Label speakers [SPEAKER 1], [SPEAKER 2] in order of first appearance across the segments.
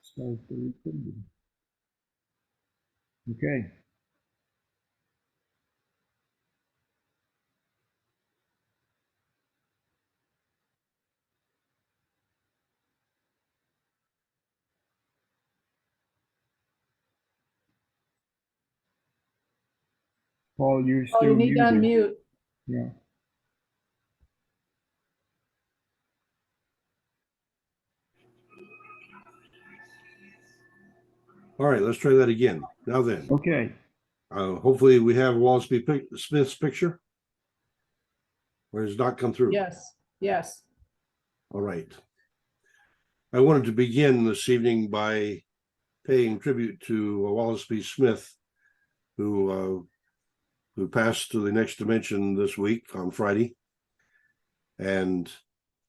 [SPEAKER 1] So it could be. Okay. Paul, you're
[SPEAKER 2] Oh, you
[SPEAKER 1] still
[SPEAKER 2] need to
[SPEAKER 1] muted.
[SPEAKER 2] unmute.
[SPEAKER 1] Yeah.
[SPEAKER 3] All right, let's try that again. Now then,
[SPEAKER 1] Okay.
[SPEAKER 3] hopefully we have Wallace B. Smith's picture. Or has not come through?
[SPEAKER 2] Yes, yes.
[SPEAKER 3] All right. I wanted to begin this evening by paying tribute to Wallace B. Smith, who passed to the next dimension this week on Friday, and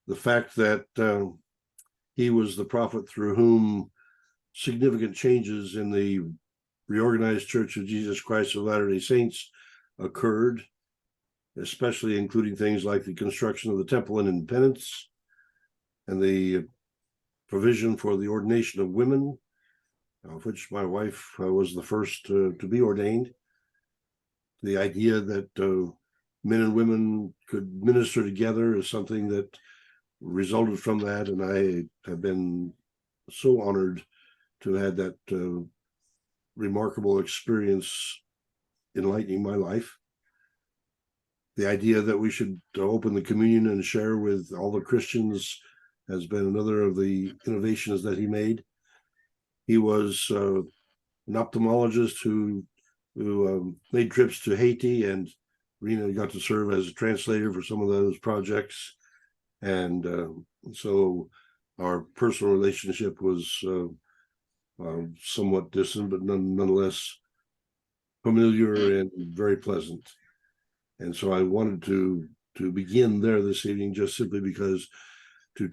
[SPEAKER 3] the fact that he was the prophet through whom significant changes in the reorganized Church of Jesus Christ of Latter-day Saints occurred, especially including things like the construction of the Temple in Independence and the provision for the ordination of women, of which my wife was the first to be ordained. The idea that men and women could minister together is something that resulted from that, and I have been so honored to have had that remarkable experience enlightening my life. The idea that we should open the communion and share with all the Christians has been another of the innovations that he made. He was an ophthalmologist who made trips to Haiti, and Rena got to serve as a translator for some of those projects. And so our personal relationship was somewhat distant, but nonetheless familiar and very pleasant. And so I wanted to begin there this evening, just simply because to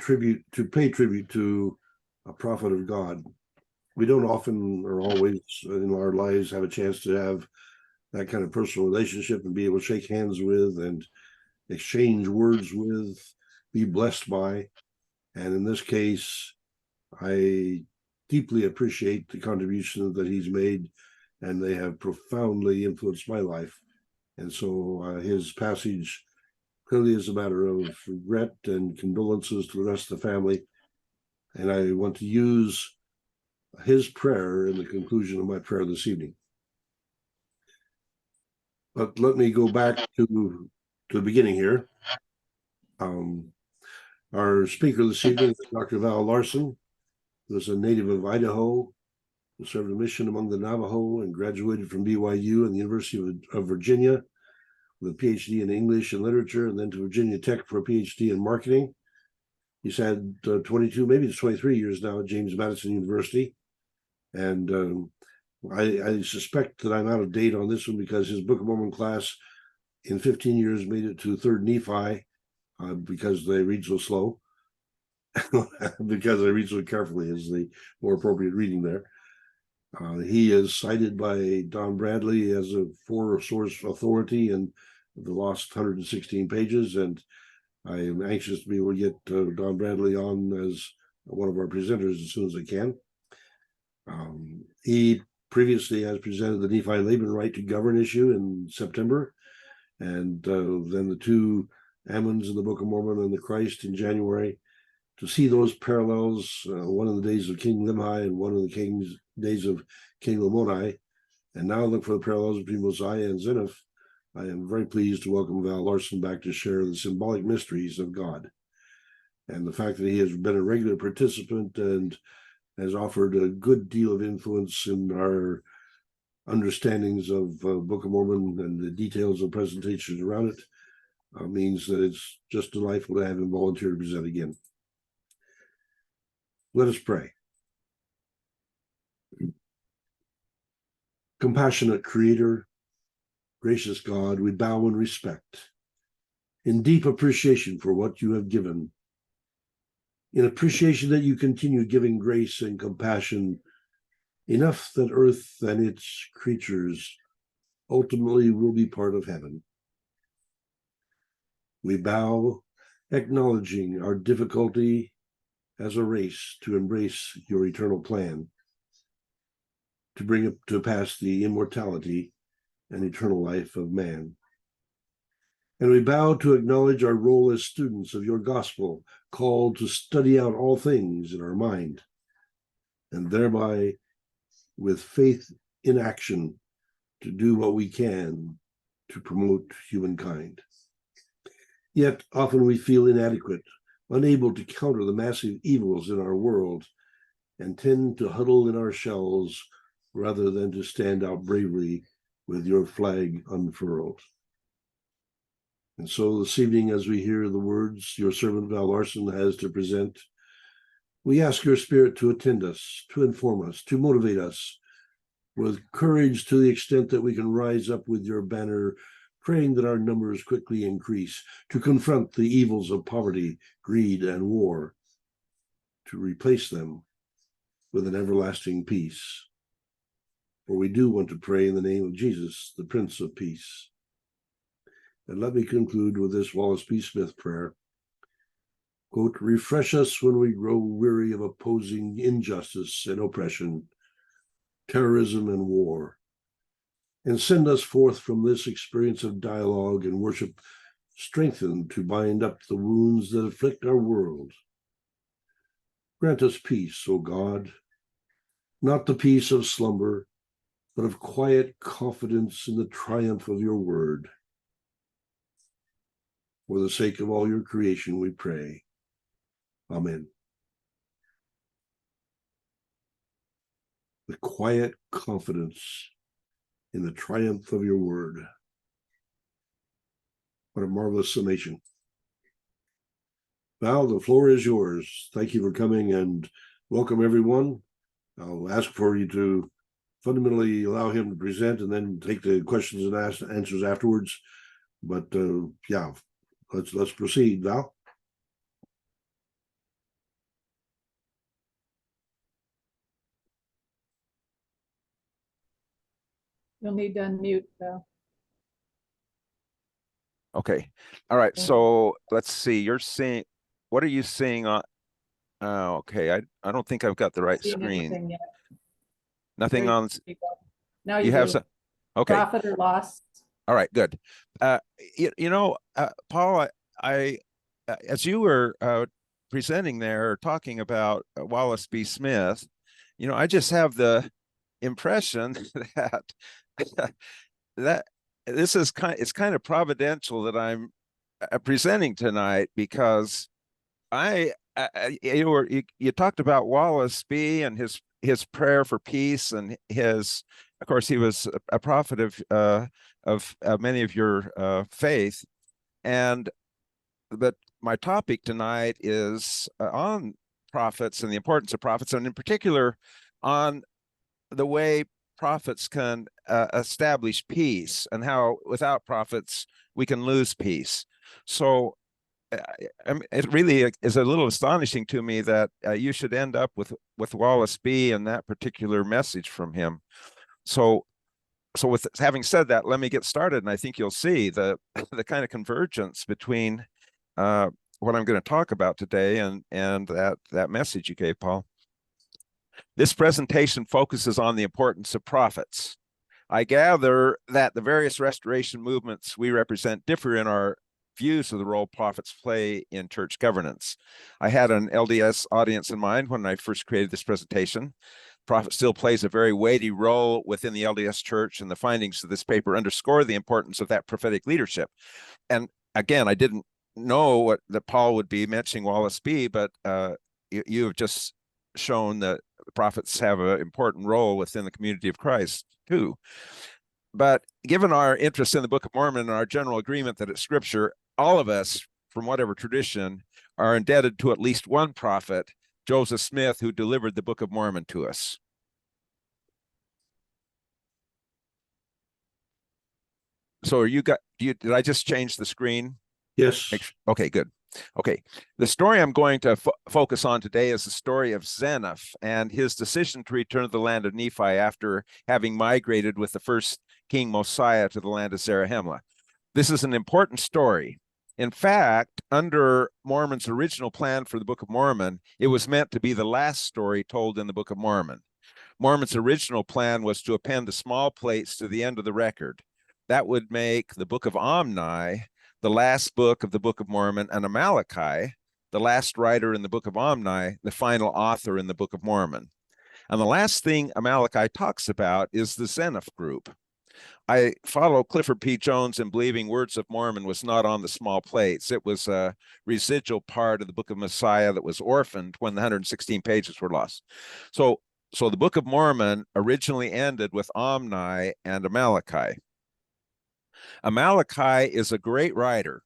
[SPEAKER 3] pay tribute to a prophet of God. We don't often or always in our lives have a chance to have that kind of personal relationship and be able to shake hands with and exchange words with, be blessed by. And in this case, I deeply appreciate the contributions that he's made, and they have profoundly influenced my life. And so his passage clearly is a matter of regret and condolences to the rest of the family. And I want to use his prayer in the conclusion of my prayer this evening. But let me go back to the beginning here. Our speaker this evening is Dr. Val Larsen, who is a native of Idaho, who served a mission among the Navajo and graduated from BYU and the University of Virginia with a PhD in English and literature, and then to Virginia Tech for a PhD in marketing. He's had 22, maybe it's 23 years now at James Madison University. And I suspect that I'm out of date on this one because his Book of Mormon class in 15 years made it to 3rd Nephi because they read so slow. Because I read so carefully is the more appropriate reading there. He is cited by Don Bradley as a four-source authority in the lost 116 pages, and I am anxious to be able to get Don Bradley on as one of our presenters as soon as I can. He previously has presented the Nephi-Laban right to govern issue in September, and then the two Ammons in the Book of Mormon and the Christ in January. To see those parallels, one in the days of King Limhi and one in the days of King Lamoni, and now look for the parallels between Mosiah and Zeniff, I am very pleased to welcome Val Larsen back to share the symbolic mysteries of God. And the fact that he has been a regular participant and has offered a good deal of influence in our understandings of Book of Mormon and the details of presentations around it means that it's just delightful to have him volunteer to present again. Let us pray. Compassionate Creator, gracious God, we bow in respect, in deep appreciation for what you have given, in appreciation that you continue giving grace and compassion, enough that earth and its creatures ultimately will be part of heaven. We bow, acknowledging our difficulty as a race to embrace your eternal plan, to bring up to pass the immortality and eternal life of man. And we bow to acknowledge our role as students of your gospel, called to study out all things in our mind, and thereby, with faith in action, to do what we can to promote humankind. Yet often we feel inadequate, unable to counter the massive evils in our world, and tend to huddle in our shells rather than to stand out bravely with your flag unfurled. And so this evening, as we hear the words your servant Val Larsen has to present, we ask your Spirit to attend us, to inform us, to motivate us with courage to the extent that we can rise up with your banner, praying that our numbers quickly increase, to confront the evils of poverty, greed, and war, to replace them with an everlasting peace. For we do want to pray in the name of Jesus, the Prince of Peace. And let me conclude with this Wallace P. Smith prayer. Quote, refresh us when we grow weary of opposing injustice and oppression, terrorism and war, and send us forth from this experience of dialogue and worship strengthened to bind up the wounds that afflict our world. Grant us peace, O God, not the peace of slumber, but of quiet confidence in the triumph of your word. For the sake of all your creation, we pray. Amen. The quiet confidence in the triumph of your word. What a marvelous summation. Val, the floor is yours. Thank you for coming and welcome everyone. I'll ask for you to fundamentally allow him to present and then take the questions and answers afterwards. But yeah, let's proceed, Val.
[SPEAKER 2] You'll need to unmute, though.
[SPEAKER 4] Okay. All right. So let's see. You're seeing, what are you seeing on? Oh, okay. I don't think I've got the right screen. Nothing on.
[SPEAKER 2] Now
[SPEAKER 4] you have some. Okay.
[SPEAKER 2] Profit or loss.
[SPEAKER 4] All right. Good. Paul, I as you were presenting there, talking about Wallace B. Smith, I just have the impression that that this is it's kind of providential that I'm presenting tonight, because you talked about Wallace B. and his prayer for peace, and of course he was a prophet of many of your faith, but my topic tonight is on prophets and the importance of prophets, and in particular on the way prophets can establish peace, and how without prophets we can lose peace. So it really is a little astonishing to me that you should end up with Wallace B. and that particular message from him. So with having said that, let me get started, and I think you'll see the kind of convergence between what I'm going to talk about today and that message you gave, Paul. This presentation focuses on the importance of prophets. I gather that the various restoration movements we represent differ in our views of the role prophets play in church governance. I had an LDS audience in mind when I first created this presentation. Prophet still plays a very weighty role within the LDS church, and the findings of this paper underscore the importance of that prophetic leadership. And again, I didn't know that Paul would be mentioning Wallace B., but you have just shown that the prophets have an important role within the community of Christ too. But given our interest in the Book of Mormon and our general agreement that it's scripture, all of us, from whatever tradition, are indebted to at least one prophet, Joseph Smith, who delivered the Book of Mormon to us. So did I just change the screen?
[SPEAKER 3] Yes.
[SPEAKER 4] Okay, good. Okay, the story I'm going to focus on today is the story of Zeniff and his decision to return to the land of Nephi after having migrated with the first king Mosiah to the land of Zarahemla. This is an important story, In fact, under Mormon's original plan for the Book of Mormon, it was meant to be the last story told in the Book of Mormon. Mormon's original plan was to append the small plates to the end of the record. That would make the Book of Omni the last book of the Book of Mormon, and Malachi, the last writer in the Book of Omni, the final author in the Book of Mormon. And the last thing Malachi talks about is the Zeniff group. I follow Clifford P. Jones in believing Words of Mormon was not on the small plates. It was a residual part of the Book of Mosiah that was orphaned when the 116 pages were lost. So the Book of Mormon originally ended with Omni and Malachi. Malachi is a great writer,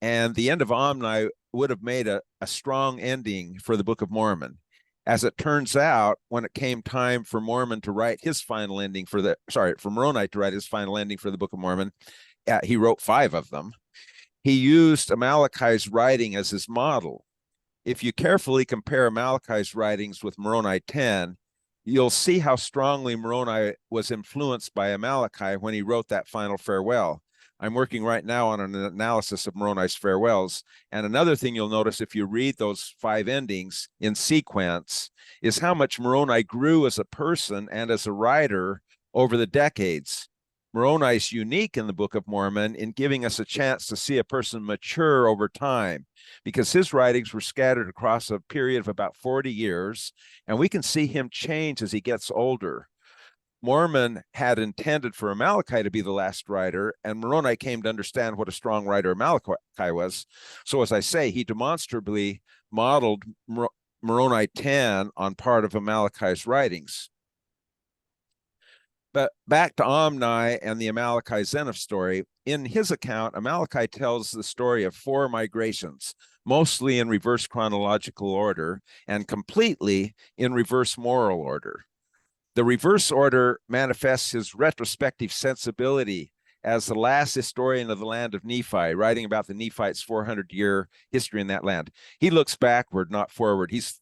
[SPEAKER 4] and the end of Omni would have made a strong ending for the Book of Mormon. As it turns out, when it came time for Mormon to write his final ending for Moroni to write his final ending for the Book of Mormon, he wrote 5 of them. He used Malachi's writing as his model. If you carefully compare Malachi's writings with Moroni 10, you'll see how strongly Moroni was influenced by Malachi when he wrote that final farewell. I'm working right now on an analysis of Moroni's farewells. And another thing you'll notice if you read those 5 endings in sequence is how much Moroni grew as a person and as a writer over the decades. Moroni is unique in the Book of Mormon in giving us a chance to see a person mature over time, because his writings were scattered across a period of about 40 years, and we can see him change as he gets older. Mormon had intended for Malachi to be the last writer, and Moroni came to understand what a strong writer Malachi was. So as I say, he demonstrably modeled Moroni 10 on part of Malachi's writings. But back to Omni and the Malachi Zeniff story. In his account, Malachi tells the story of 4 migrations, mostly in reverse chronological order and completely in reverse moral order. The reverse order manifests his retrospective sensibility as the last historian of the land of Nephi, writing about the Nephites' 400-year history in that land. He looks backward, not forward. He's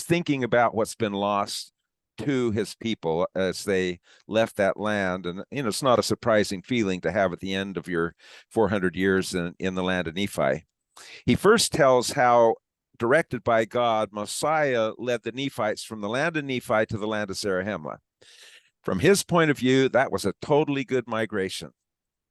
[SPEAKER 4] thinking about what's been lost to his people as they left that land. And, it's not a surprising feeling to have at the end of your 400 years in the land of Nephi. He first tells how, directed by God, Mosiah led the Nephites from the land of Nephi to the land of Zarahemla. From his point of view, that was a totally good migration.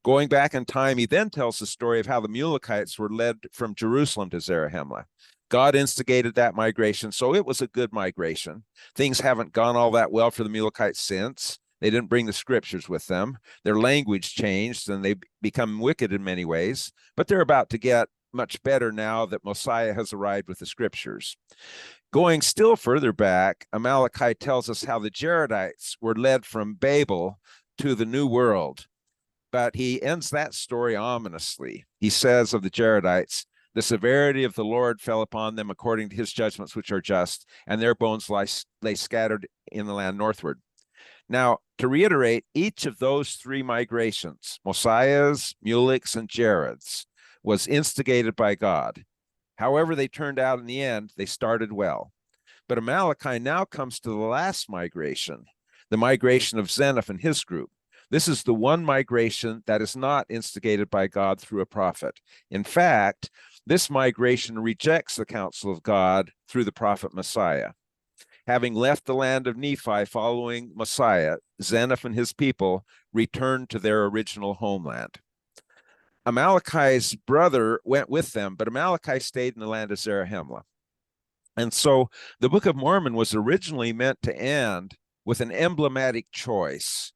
[SPEAKER 4] Going back in time, he then tells the story of how the Mulekites were led from Jerusalem to Zarahemla. God instigated that migration, so it was a good migration. Things haven't gone all that well for the Mulekites since. They didn't bring the scriptures with them. Their language changed, and they become wicked in many ways, but they're about to get much better now that Mosiah has arrived with the scriptures. Going still further back, Malachi tells us how the Jaredites were led from Babel to the New World, but he ends that story ominously. He says of the Jaredites, the severity of the Lord fell upon them according to his judgments, which are just, and their bones lay scattered in the land northward. Now, to reiterate, each of those 3 migrations, Mosiah's, Mulek's, and Jared's, was instigated by God. However they turned out in the end, they started well. But Malachi now comes to the last migration, the migration of Zeniff and his group. This is the one migration that is not instigated by God through a prophet. In fact, this migration rejects the counsel of God through the prophet Mosiah. Having left the land of Nephi following Mosiah, Zeniff and his people returned to their original homeland. Amaleki's brother went with them, but Amaleki stayed in the land of Zarahemla. And so the Book of Mormon was originally meant to end with an emblematic choice.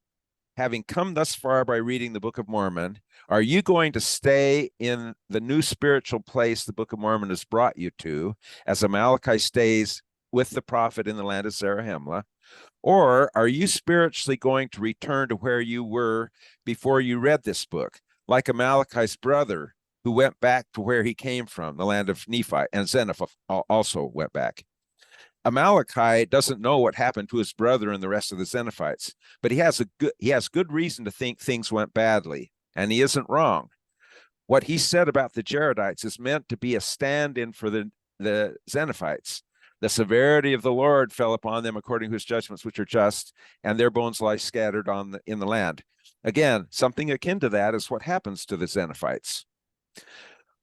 [SPEAKER 4] Having come thus far by reading the Book of Mormon, are you going to stay in the new spiritual place the Book of Mormon has brought you to, as Amaleki stays with the prophet in the land of Zarahemla? Or are you spiritually going to return to where you were before you read this book, like Amaleki's brother, who went back to where he came from, the land of Nephi, and Zeniff also went back? Amaleki doesn't know what happened to his brother and the rest of the Zeniphites, but he has good reason to think things went badly, and he isn't wrong. What he said about the Jaredites is meant to be a stand-in for the Zeniphites. The severity of the Lord fell upon them according to his judgments, which are just, and their bones lie scattered in the land. Again, something akin to that is what happens to the Zeniphites.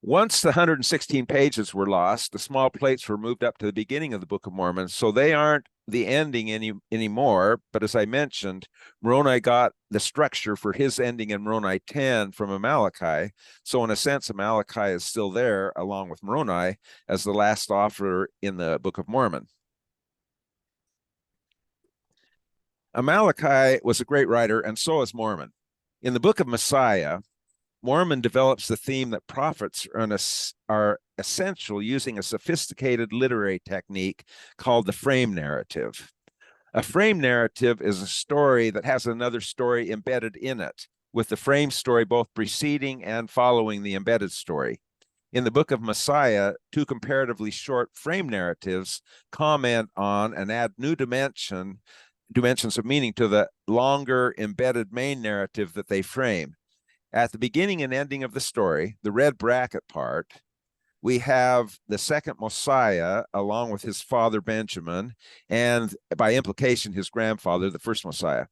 [SPEAKER 4] Once the 116 pages were lost, the small plates were moved up to the beginning of the Book of Mormon, so they aren't the ending anymore. But as I mentioned, Moroni got the structure for his ending in Moroni 10 from Amaleki. So in a sense, Amaleki is still there along with Moroni as the last offer in the Book of Mormon. Amaleki was a great writer, and so is Mormon. In the Book of Mosiah, Mormon develops the theme that prophets are essential using a sophisticated literary technique called the frame narrative. A frame narrative is a story that has another story embedded in it, with the frame story both preceding and following the embedded story. In the Book of Mosiah, two comparatively short frame narratives comment on and add new dimensions of meaning to the longer embedded main narrative that they frame. At the beginning and ending of the story, the red bracket part, we have the second Mosiah along with his father Benjamin, and by implication his grandfather, the first Mosiah.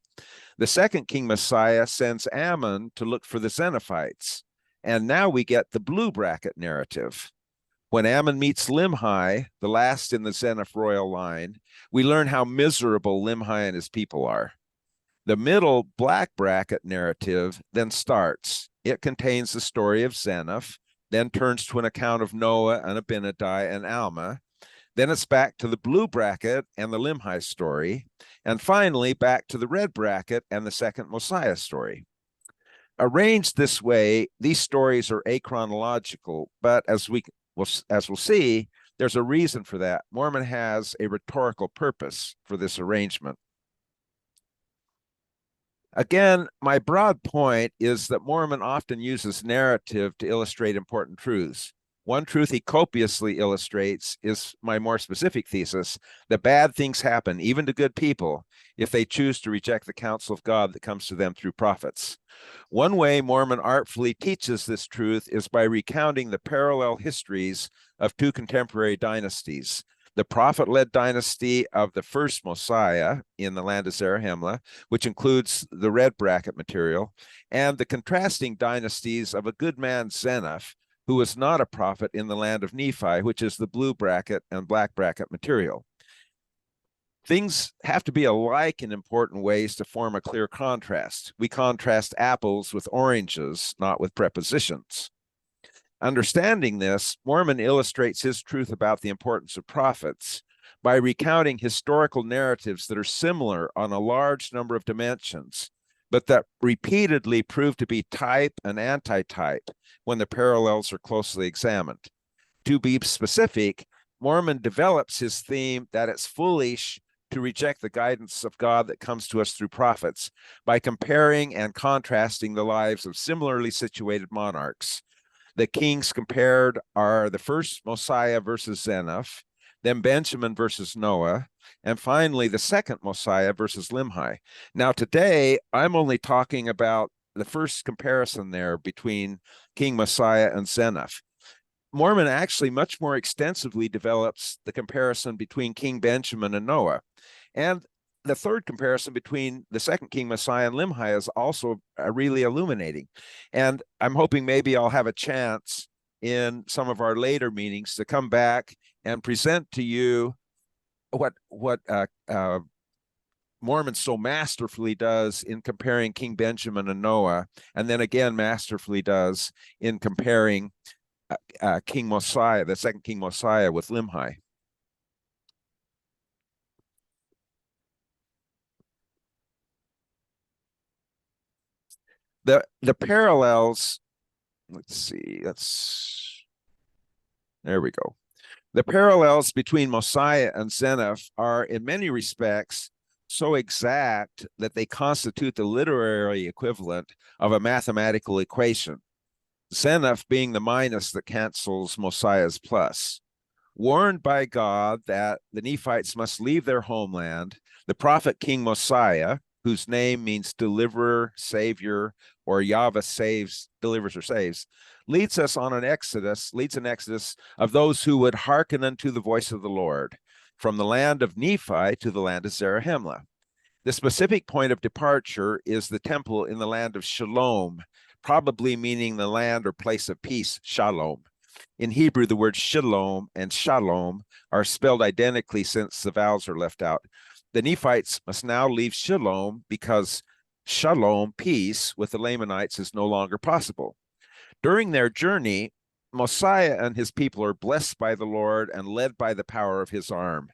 [SPEAKER 4] The second King Mosiah sends Ammon to look for the Zeniphites, and now we get the blue bracket narrative. When Ammon meets Limhi, the last in the Zeniff royal line, we learn how miserable Limhi and his people are. The middle black bracket narrative then starts. It contains the story of Zeniff, then turns to an account of Noah and Abinadi and Alma. Then it's back to the blue bracket and the Limhi story, and finally back to the red bracket and the second Mosiah story. Arranged this way, these stories are achronological, but as we'll see, there's a reason for that. Mormon has a rhetorical purpose for this arrangement. Again, my broad point is that Mormon often uses narrative to illustrate important truths. One truth he copiously illustrates is my more specific thesis, that bad things happen, even to good people, if they choose to reject the counsel of God that comes to them through prophets. One way Mormon artfully teaches this truth is by recounting the parallel histories of two contemporary dynasties. The prophet-led dynasty of the first Mosiah in the land of Zarahemla, which includes the red bracket material, and the contrasting dynasties of a good man Zeniff, who was not a prophet in the land of Nephi, which is the blue bracket and black bracket material. Things have to be alike in important ways to form a clear contrast. We contrast apples with oranges, not with prepositions. Understanding this, Mormon illustrates his truth about the importance of prophets by recounting historical narratives that are similar on a large number of dimensions, but that repeatedly prove to be type and antitype when the parallels are closely examined. To be specific, Mormon develops his theme that it's foolish to reject the guidance of God that comes to us through prophets by comparing and contrasting the lives of similarly situated monarchs. The kings compared are the first Mosiah versus Zeniff, then Benjamin versus Noah, and finally the second Mosiah versus Limhi. Now today, I'm only talking about the first comparison there between King Mosiah and Zeniff. Mormon actually much more extensively develops the comparison between King Benjamin and Noah. And the third comparison between the second King Mosiah and Limhi is also really illuminating. And I'm hoping maybe I'll have a chance in some of our later meetings to come back and present to you what Mormon so masterfully does in comparing King Benjamin and Noah, and then again masterfully does in comparing King Mosiah, the second King Mosiah, with Limhi. The parallels, let's see, there we go. The parallels between Mosiah and Zeniff are in many respects so exact that they constitute the literary equivalent of a mathematical equation, Zeniff being the minus that cancels Mosiah's plus. Warned by God that the Nephites must leave their homeland, the prophet King Mosiah, whose name means deliverer, savior, or Yahweh saves, delivers or saves, leads an exodus of those who would hearken unto the voice of the Lord, from the land of Nephi to the land of Zarahemla. The specific point of departure is the temple in the land of Shalom, probably meaning the land or place of peace, Shalom. In Hebrew, the words shalom and shalom are spelled identically since the vowels are left out. The Nephites must now leave shalom because shalom, peace, with the Lamanites is no longer possible. During their journey, Mosiah and his people are blessed by the Lord and led by the power of his arm.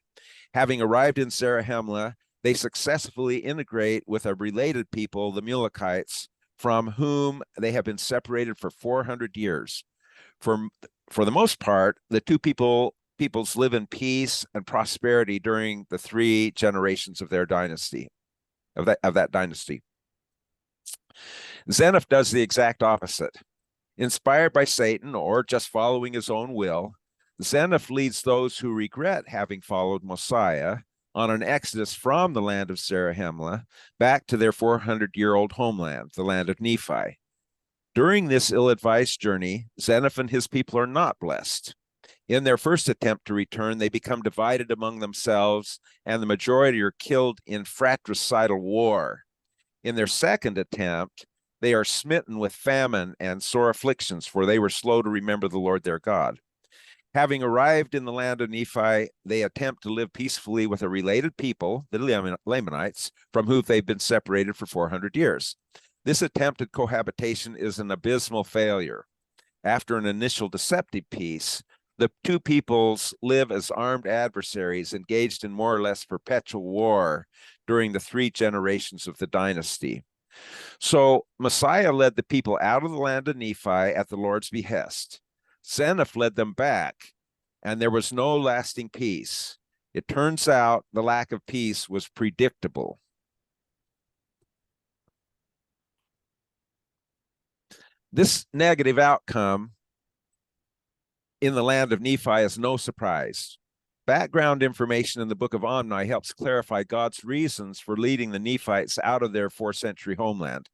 [SPEAKER 4] Having arrived in Zarahemla, they successfully integrate with a related people, the Mulekites, from whom they have been separated for 400 years. For the most part, the two peoples live in peace and prosperity during the 3 generations of their dynasty, of that dynasty. Zeniff does the exact opposite. Inspired by Satan or just following his own will, Zeniff leads those who regret having followed Mosiah on an exodus from the land of Zarahemla back to their 400-year-old homeland, the land of Nephi. During this ill-advised journey, Zeniff and his people are not blessed. In their first attempt to return, they become divided among themselves, and the majority are killed in fratricidal war. In their second attempt, they are smitten with famine and sore afflictions, for they were slow to remember the Lord their God. Having arrived in the land of Nephi, they attempt to live peacefully with a related people, the Lamanites, from whom they've been separated for 400 years. This attempted cohabitation is an abysmal failure. After an initial deceptive peace, the two peoples live as armed adversaries engaged in more or less perpetual war during the 3 generations of the dynasty. So Mosiah led the people out of the land of Nephi at the Lord's behest. Zeniff led them back, and there was no lasting peace. It turns out the lack of peace was predictable. This negative outcome in the land of Nephi is no surprise. Background information in the book of Omni helps clarify God's reasons for leading the Nephites out of their 4th century homeland.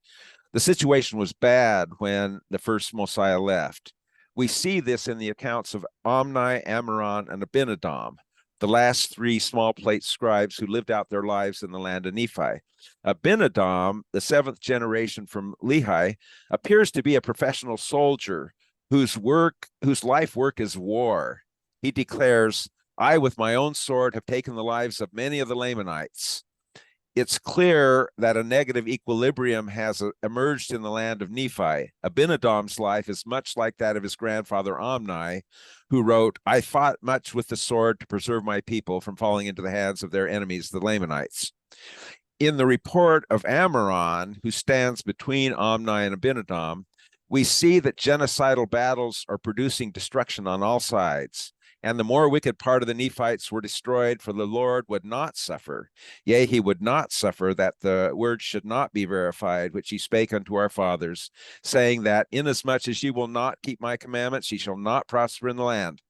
[SPEAKER 4] The situation was bad when the first Mosiah left. We see this in the accounts of Omni, Ammoron, and Abinadom, the last 3 small plate scribes who lived out their lives in the land of Nephi. Abinadom, the 7th generation from Limhi, appears to be a professional soldier whose life work is war. He declares, "I with my own sword have taken the lives of many of the Lamanites." It's clear that a negative equilibrium has emerged in the land of Nephi. Abinadom's life is much like that of his grandfather Omni, who wrote, "I fought much with the sword to preserve my people from falling into the hands of their enemies, the Lamanites." In the report of Ammoron, who stands between Omni and Abinadom, we see that genocidal battles are producing destruction on all sides. And the more wicked part of the Nephites were destroyed, for the Lord would not suffer. Yea, he would not suffer that the word should not be verified, which he spake unto our fathers, saying that inasmuch as ye will not keep my commandments, ye shall not prosper in the land.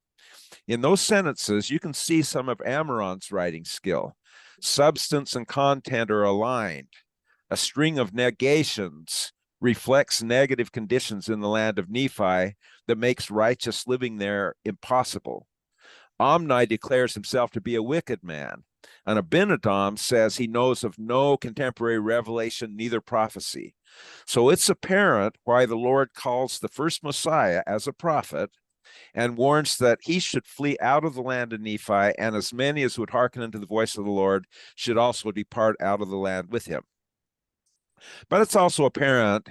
[SPEAKER 4] In those sentences, you can see some of Ammoron's writing skill. Substance and content are aligned. A string of negations reflects negative conditions in the land of Nephi that makes righteous living there impossible. Omni declares himself to be a wicked man, and Abinadom says he knows of no contemporary revelation, neither prophecy. So it's apparent why the Lord calls the first Mosiah as a prophet and warns that he should flee out of the land of Nephi, and as many as would hearken unto the voice of the Lord should also depart out of the land with him. But it's also apparent,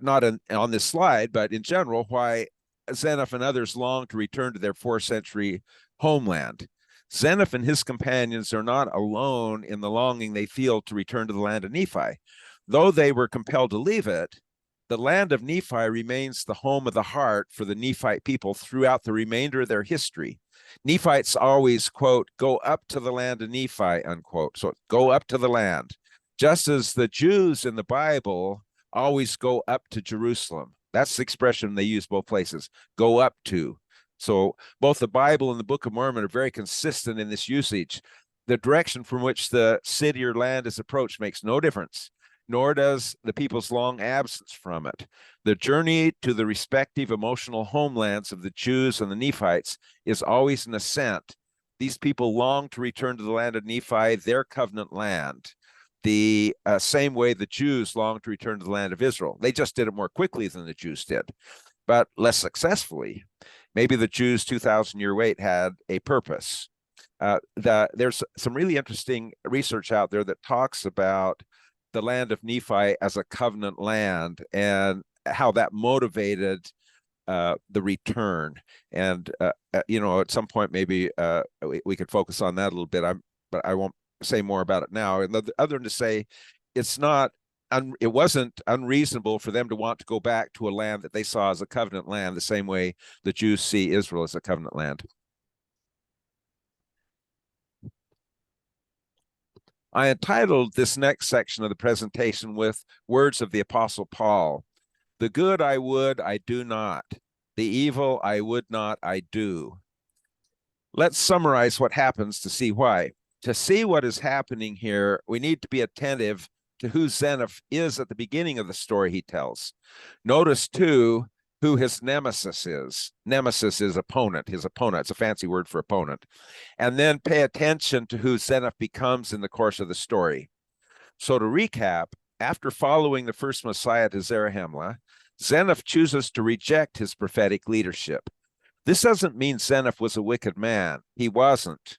[SPEAKER 4] not on this slide, but in general, why Zeniff and others long to return to their 4th century homeland. Zeniff and his companions are not alone in the longing they feel to return to the land of Nephi. Though they were compelled to leave it, the land of Nephi remains the home of the heart for the Nephite people throughout the remainder of their history. Nephites always, quote, "go up to the land of Nephi," unquote. So go up to the land. Just as the Jews in the Bible always go up to Jerusalem. That's the expression they use both places, go up to. So both the Bible and the Book of Mormon are very consistent in this usage. The direction from which the city or land is approached makes no difference, nor does the people's long absence from it. The journey to the respective emotional homelands of the Jews and the Nephites is always an ascent. These people long to return to the land of Nephi, their covenant land, the same way the Jews long to return to the land of Israel. They just did it more quickly than the Jews did, but less successfully. Maybe the Jews' 2,000-year wait had a purpose. There's some really interesting research out there that talks about the land of Nephi as a covenant land and how that motivated the return. And at some point maybe we could focus on that a little bit. But I won't say more about it now. And other than to say, it wasn't unreasonable for them to want to go back to a land that they saw as a covenant land, the same way the Jews see Israel as a covenant land. I entitled this next section of the presentation with words of the Apostle Paul. The good I would, I do not. The evil I would not, I do. Let's summarize what happens to see why. To see what is happening here, we need to be attentive to who Zeniff is at the beginning of the story he tells. Notice, too, who his nemesis is. Nemesis is opponent, his opponent. It's a fancy word for opponent. And then pay attention to who Zeniff becomes in the course of the story. So to recap, after following the first Messiah to Zarahemla, Zeniff chooses to reject his prophetic leadership. This doesn't mean Zeniff was a wicked man. He wasn't.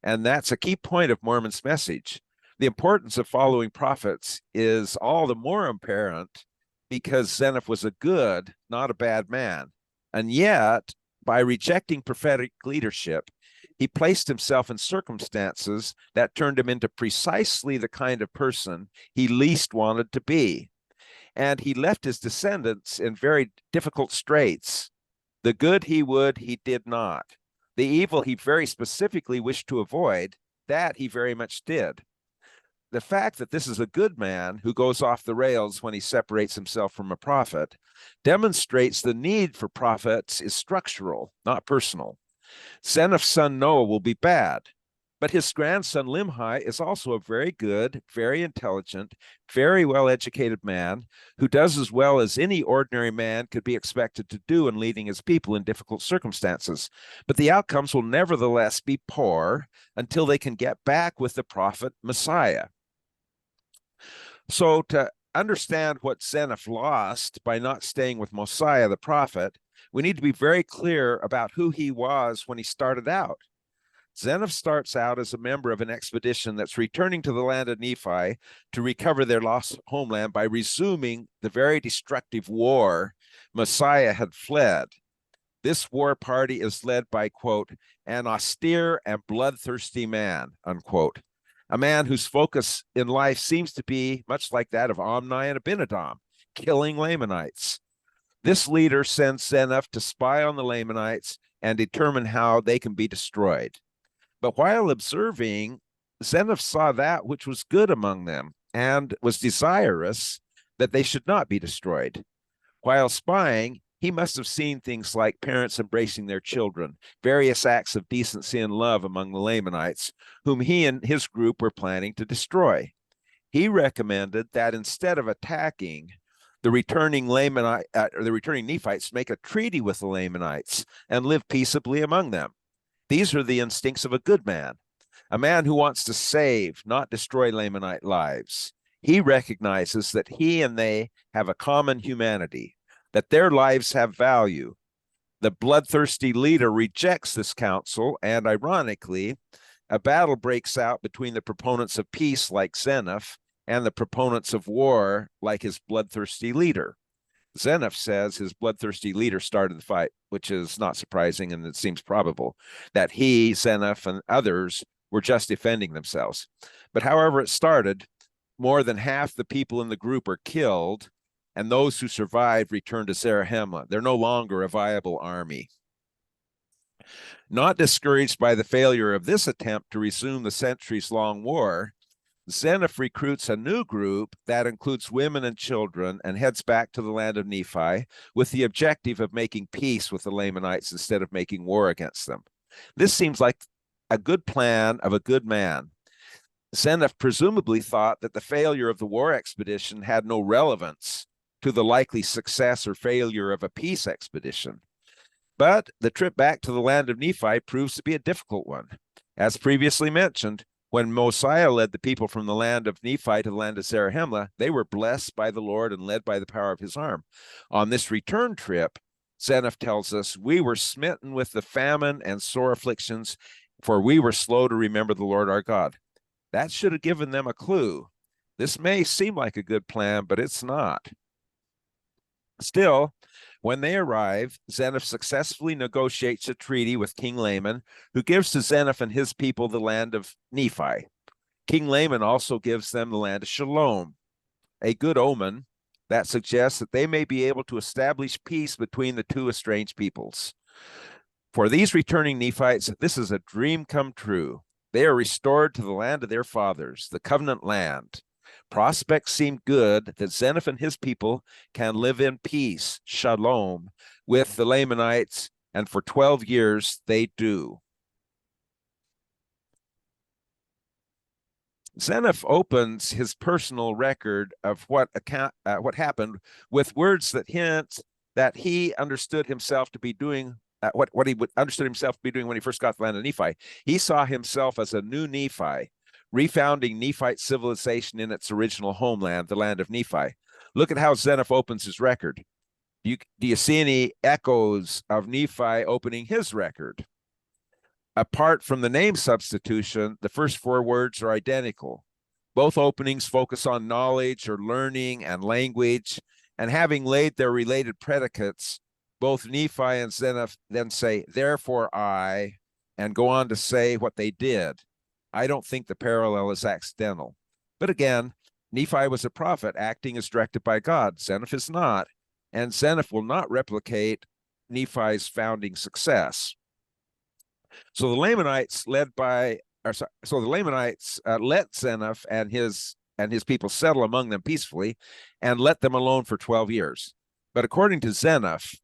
[SPEAKER 4] And that's a key point of Mormon's message. The importance of following prophets is all the more apparent because Zeniff was a good, not a bad man. And yet, by rejecting prophetic leadership, he placed himself in circumstances that turned him into precisely the kind of person he least wanted to be. And he left his descendants in very difficult straits. The good he would, he did not. The evil he very specifically wished to avoid, that he very much did. The fact that this is a good man who goes off the rails when he separates himself from a prophet demonstrates the need for prophets is structural, not personal. Zeniff's son Noah will be bad, but his grandson Limhi is also a very good, very intelligent, very well-educated man who does as well as any ordinary man could be expected to do in leading his people in difficult circumstances. But the outcomes will nevertheless be poor until they can get back with the prophet Messiah. So to understand what Zeniff lost by not staying with Mosiah the prophet, we need to be very clear about who he was when he started out. Zeniff starts out as a member of an expedition that's returning to the land of Nephi to recover their lost homeland by resuming the very destructive war Mosiah had fled. This war party is led by, quote, an austere and bloodthirsty man, unquote. A man whose focus in life seems to be much like that of Omni and Abinadom, killing Lamanites. This leader sends Zeniff to spy on the Lamanites and determine how they can be destroyed. But while observing, Zeniff saw that which was good among them and was desirous that they should not be destroyed. While spying, he must have seen things like parents embracing their children, various acts of decency and love among the Lamanites, whom he and his group were planning to destroy. He recommended that instead of attacking, the returning Nephites make a treaty with the Lamanites and live peaceably among them. These are the instincts of a good man, a man who wants to save, not destroy Lamanite lives. He recognizes that he and they have a common humanity, that their lives have value. The bloodthirsty leader rejects this counsel, and ironically, a battle breaks out between the proponents of peace like Zeniff and the proponents of war like his bloodthirsty leader. Zeniff says his bloodthirsty leader started the fight, which is not surprising, and it seems probable that he, Zeniff, and others were just defending themselves. But however it started, more than half the people in the group are killed, and those who survived returned to Zarahemla. They're no longer a viable army. Not discouraged by the failure of this attempt to resume the centuries-long war, Zeniff recruits a new group that includes women and children and heads back to the land of Nephi with the objective of making peace with the Lamanites instead of making war against them. This seems like a good plan of a good man. Zeniff presumably thought that the failure of the war expedition had no relevance to the likely success or failure of a peace expedition. But the trip back to the land of Nephi proves to be a difficult one. As previously mentioned, when Mosiah led the people from the land of Nephi to the land of Zarahemla, they were blessed by the Lord and led by the power of his arm. On this return trip, Zeniff tells us, we were smitten with the famine and sore afflictions, for we were slow to remember the Lord our God. That should have given them a clue. This may seem like a good plan, but it's not. Still, when they arrive, Zeniff successfully negotiates a treaty with King Laman, who gives to Zeniff and his people the land of Nephi. King Laman also gives them the land of Shalom, a good omen that suggests that they may be able to establish peace between the two estranged peoples. For these returning Nephites, this is a dream come true. They are restored to the land of their fathers, the covenant land. Prospects seem good that Zeniff and his people can live in peace, shalom, with the Lamanites, and for 12 years they do. Zeniff opens his personal record of what happened with words that hint that he understood himself to be doing what he understood himself to be doing when he first got the land of Nephi. He saw himself as a new Nephi, refounding Nephite civilization in its original homeland, the land of Nephi. Look at how Zeniff opens his record. Do you see any echoes of Nephi opening his record? Apart from the name substitution, the first 4 words are identical. Both openings focus on knowledge or learning and language, and having laid their related predicates, both Nephi and Zeniff then say, therefore I, and go on to say what they did. I don't think the parallel is accidental. But again, Nephi was a prophet acting as directed by God. Zeniff is not, and Zeniff will not replicate Nephi's founding success. So the Lamanites let Zeniff and his people settle among them peacefully and let them alone for 12 years. But according to Zeniff,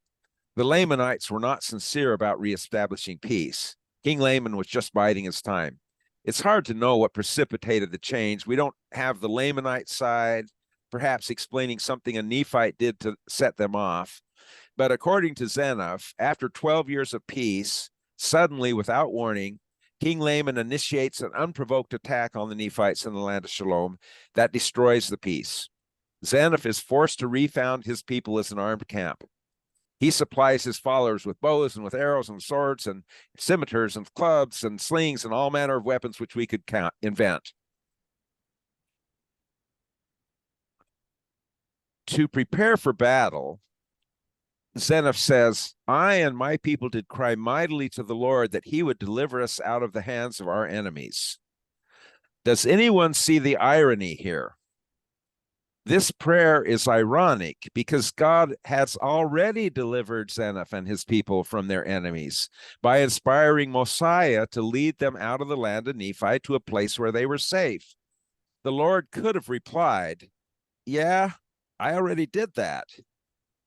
[SPEAKER 4] the Lamanites were not sincere about reestablishing peace. King Laman was just biding his time. It's hard to know what precipitated the change. We don't have the Lamanite side, perhaps explaining something a Nephite did to set them off. But according to Zeniff, after 12 years of peace, suddenly, without warning, King Laman initiates an unprovoked attack on the Nephites in the land of Shalom that destroys the peace. Zeniff is forced to refound his people as an armed camp. He supplies his followers with bows and with arrows and swords and scimitars and clubs and slings and all manner of weapons which we could invent. To prepare for battle, Zeniff says, I and my people did cry mightily to the Lord that he would deliver us out of the hands of our enemies. Does anyone see the irony here? This prayer is ironic because God has already delivered Zeniff and his people from their enemies by inspiring Mosiah to lead them out of the land of Nephi to a place where they were safe. The Lord could have replied, yeah, I already did that.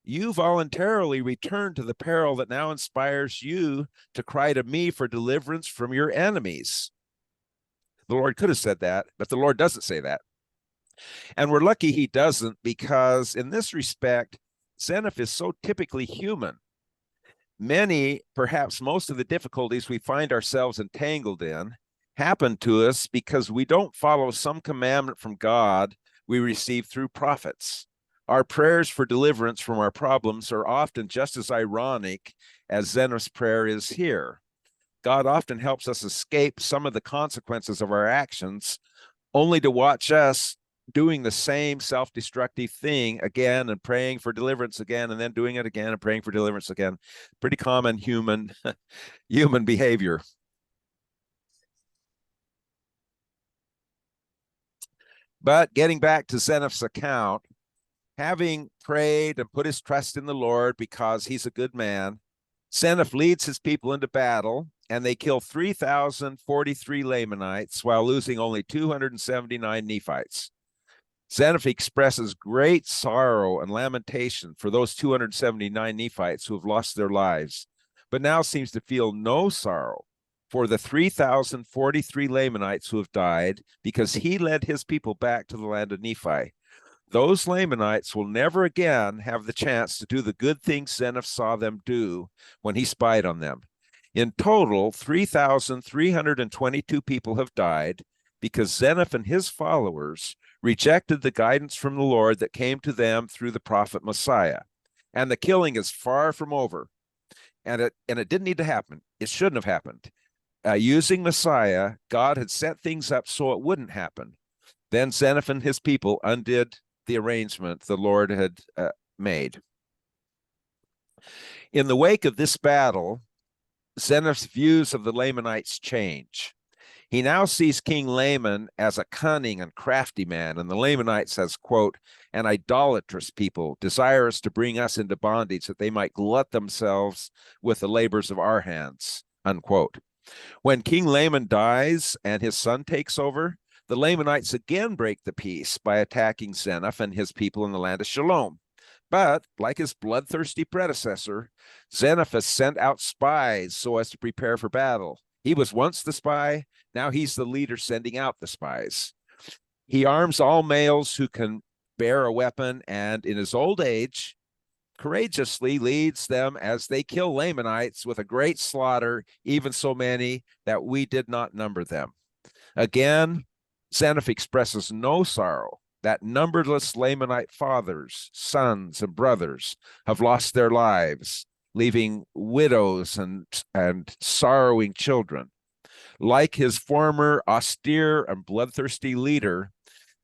[SPEAKER 4] You voluntarily returned to the peril that now inspires you to cry to me for deliverance from your enemies. The Lord could have said that, but the Lord doesn't say that. And we're lucky he doesn't, because in this respect, Zeniff is so typically human. Many, perhaps most of the difficulties we find ourselves entangled in happen to us because we don't follow some commandment from God we receive through prophets. Our prayers for deliverance from our problems are often just as ironic as Zeniff's prayer is here. God often helps us escape some of the consequences of our actions, only to watch us doing the same self-destructive thing again and praying for deliverance again, and then doing it again and praying for deliverance again. Pretty common human behavior. But getting back to Zeniff's account, having prayed and put his trust in the Lord because he's a good man, Zeniff leads his people into battle, and they kill 3,043 Lamanites while losing only 279 Nephites. Zeniff expresses great sorrow and lamentation for those 279 Nephites who have lost their lives, but now seems to feel no sorrow for the 3,043 Lamanites who have died because he led his people back to the land of Nephi. Those Lamanites will never again have the chance to do the good things Zeniff saw them do when he spied on them. In total, 3,322 people have died because Zeniff and his followers rejected the guidance from the Lord that came to them through the prophet Mosiah. and the killing is far from over. And it didn't need to happen. It shouldn't have happened. Using Mosiah, God had set things up so it wouldn't happen. Then Zeniff and his people undid the arrangement the Lord had made. In the wake of this battle, Zeniff's views of the Lamanites change. He now sees King Laman as a cunning and crafty man, and the Lamanites as, quote, an idolatrous people, desirous to bring us into bondage that they might glut themselves with the labors of our hands, unquote. When King Laman dies and his son takes over, the Lamanites again break the peace by attacking Zeniff and his people in the land of Shalom. But, like his bloodthirsty predecessor, Zeniff has sent out spies so as to prepare for battle. He was once the spy, now he's the leader sending out the spies. He arms all males who can bear a weapon, and in his old age, courageously leads them as they kill Lamanites with a great slaughter, even so many that we did not number them. Again, Zeniff expresses no sorrow that numberless Lamanite fathers, sons, and brothers have lost their lives, leaving widows and sorrowing children. Like his former austere and bloodthirsty leader,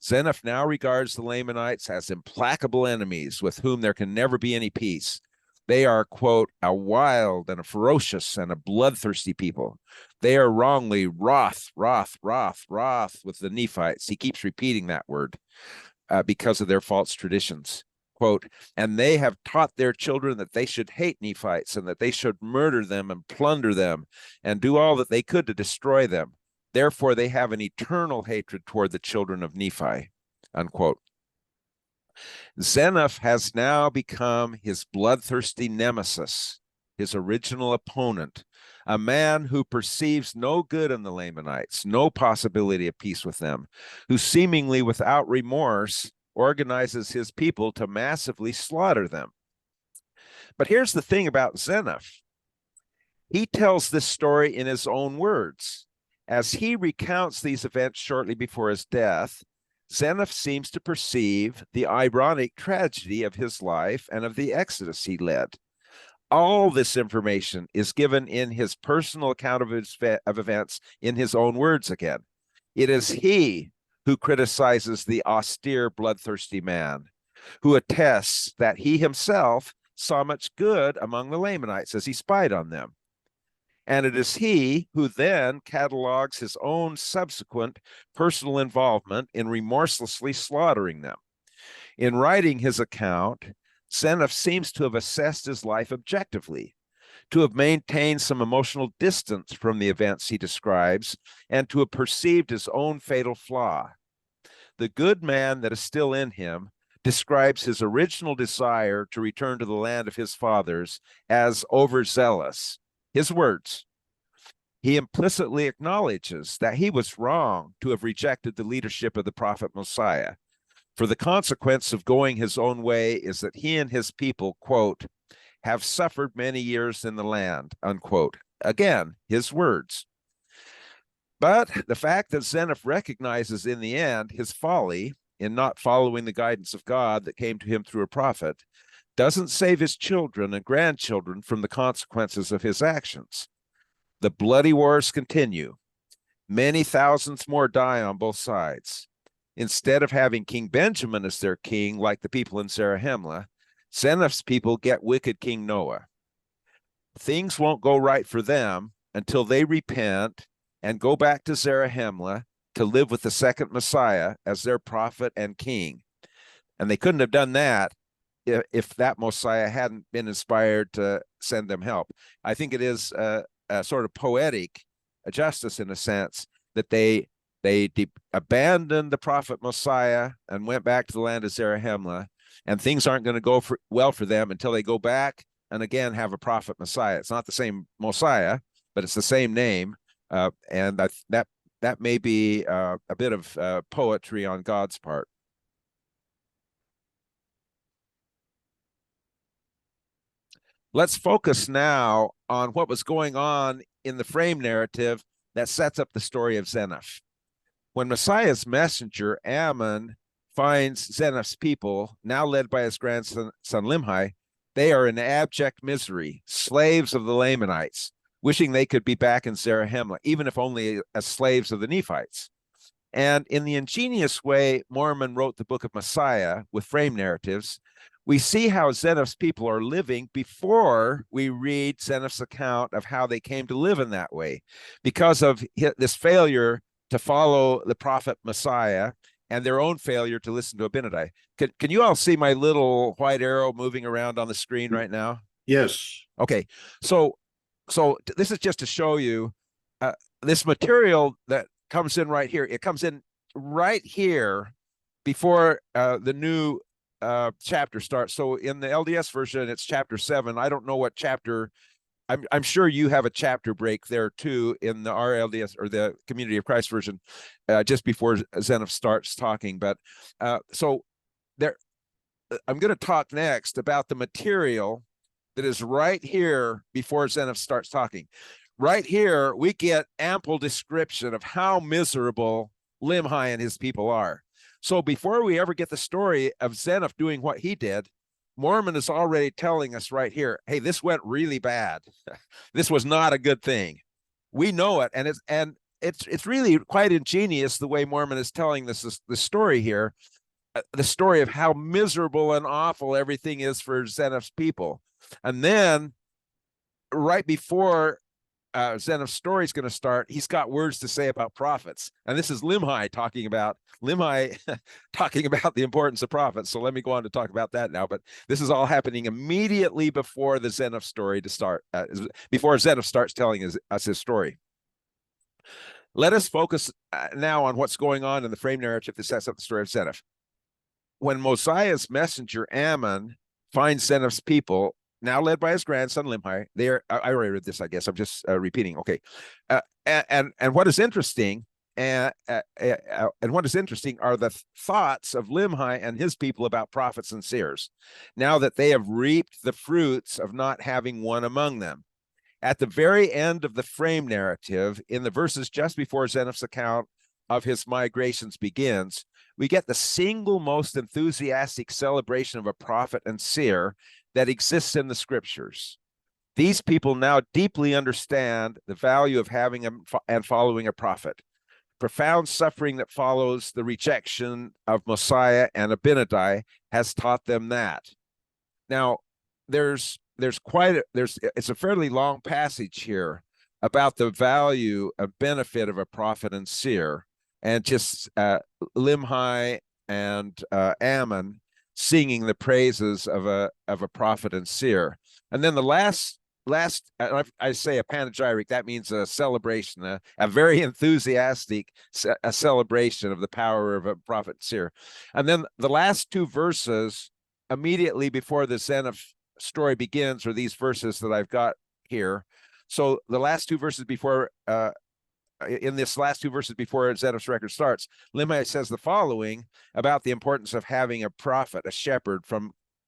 [SPEAKER 4] Zeniff now regards the Lamanites as implacable enemies with whom there can never be any peace. They are, quote, a wild and a ferocious and a bloodthirsty people. They are wrongly wroth with the Nephites. He keeps repeating that word because of their false traditions. Quote, and they have taught their children that they should hate Nephites and that they should murder them and plunder them and do all that they could to destroy them. Therefore, they have an eternal hatred toward the children of Nephi, unquote. Zeniff has now become his bloodthirsty nemesis, his original opponent, a man who perceives no good in the Lamanites, no possibility of peace with them, who seemingly without remorse organizes his people to massively slaughter them. But here's the thing about Zeniff. He tells this story in his own words. As he recounts these events shortly before his death, Zeniff seems to perceive the ironic tragedy of his life and of the exodus he led. All this information is given in his personal account of events in his own words again. It is he who criticizes the austere, bloodthirsty man, who attests that he himself saw much good among the Lamanites as he spied on them. And it is he who then catalogs his own subsequent personal involvement in remorselessly slaughtering them. In writing his account, Zeniff seems to have assessed his life objectively, to have maintained some emotional distance from the events he describes, and to have perceived his own fatal flaw. The good man that is still in him describes his original desire to return to the land of his fathers as overzealous. His words, he implicitly acknowledges that he was wrong to have rejected the leadership of the prophet Mosiah. For the consequence of going his own way is that he and his people, quote, have suffered many years in the land, unquote. Again, his words. But the fact that Zeniff recognizes in the end his folly in not following the guidance of God that came to him through a prophet doesn't save his children and grandchildren from the consequences of his actions. The bloody wars continue. Many thousands more die on both sides. Instead of having King Benjamin as their king, like the people in Zarahemla, Zeniff's people get wicked King Noah. Things won't go right for them until they repent and go back to Zarahemla to live with the second Messiah as their prophet and king. And they couldn't have done that if that Mosiah hadn't been inspired to send them help. I think it is a sort of poetic justice in a sense that they abandoned the prophet Mosiah and went back to the land of Zarahemla, and things aren't going to go well for them until they go back and again have a prophet Messiah. It's not the same Mosiah, but it's the same name, and that may be a bit of poetry on God's part. Let's focus now on what was going on in the frame narrative that sets up the story of Zeniff. When Messiah's messenger, Ammon, finds Zeniff's people, now led by his grandson Limhi, They are in abject misery, slaves of the Lamanites, wishing they could be back in Zarahemla, even if only as slaves of the Nephites. And in the ingenious way Mormon wrote the book of Mosiah with frame narratives, we see how Zeniff's people are living before we read Zeniff's account of how they came to live in that way. Because of this failure to follow the prophet Mosiah and their own failure to listen to Abinadi. Can you all see my little white arrow moving around on the screen right now?
[SPEAKER 3] Yes.
[SPEAKER 4] Okay, so this is just to show you this material that comes in right here. It comes in right here before the new chapter starts. So in the LDS version, it's chapter 7. I don't know what chapter. I'm sure you have a chapter break there too in the RLDS or the Community of Christ version, just before Zeniff starts talking. But so there, I'm going to talk next about the material that is right here before Zeniff starts talking. Right here, we get ample description of how miserable Limhi and his people are. So before we ever get the story of Zeniff doing what he did, Mormon is already telling us right here, hey, this went really bad. This was not a good thing. We know it, and it's really quite ingenious the way Mormon is telling this story here, the story of how miserable and awful everything is for Zeniff's people. And then right before Zeniff's story is going to start, he's got words to say about prophets. And this is Limhi talking about the importance of prophets. So let me go on to talk about that now. But this is all happening immediately before the Zeniff story to start, before Zeniff starts telling us his story. Let us focus now on what's going on in the frame narrative that sets up the story of Zeniff. When Mosiah's messenger Ammon finds Zeniff's people, now led by his grandson Limhi, I already read this, I guess. I'm just repeating. Okay, and what is interesting, and what is interesting are the thoughts of Limhi and his people about prophets and seers, now that they have reaped the fruits of not having one among them. At the very end of the frame narrative, in the verses just before Zeniff's account of his migrations begins, we get the single most enthusiastic celebration of a prophet and seer that exists in the scriptures. These people now deeply understand the value of having and following a prophet. Profound suffering that follows the rejection of Mosiah and Abinadi has taught them that. Now, it's a fairly long passage here about the value and benefit of a prophet and seer, and just Limhi and Ammon singing the praises of a prophet and seer. And then the last I say a panegyric, that means a celebration, a very enthusiastic a celebration of the power of a prophet and seer. And then the last two verses immediately before the Zeniff story begins are these verses that I've got here. So the last two verses before in this last two verses before Zeniff's record starts, Limhi says the following about the importance of having a prophet, a shepherd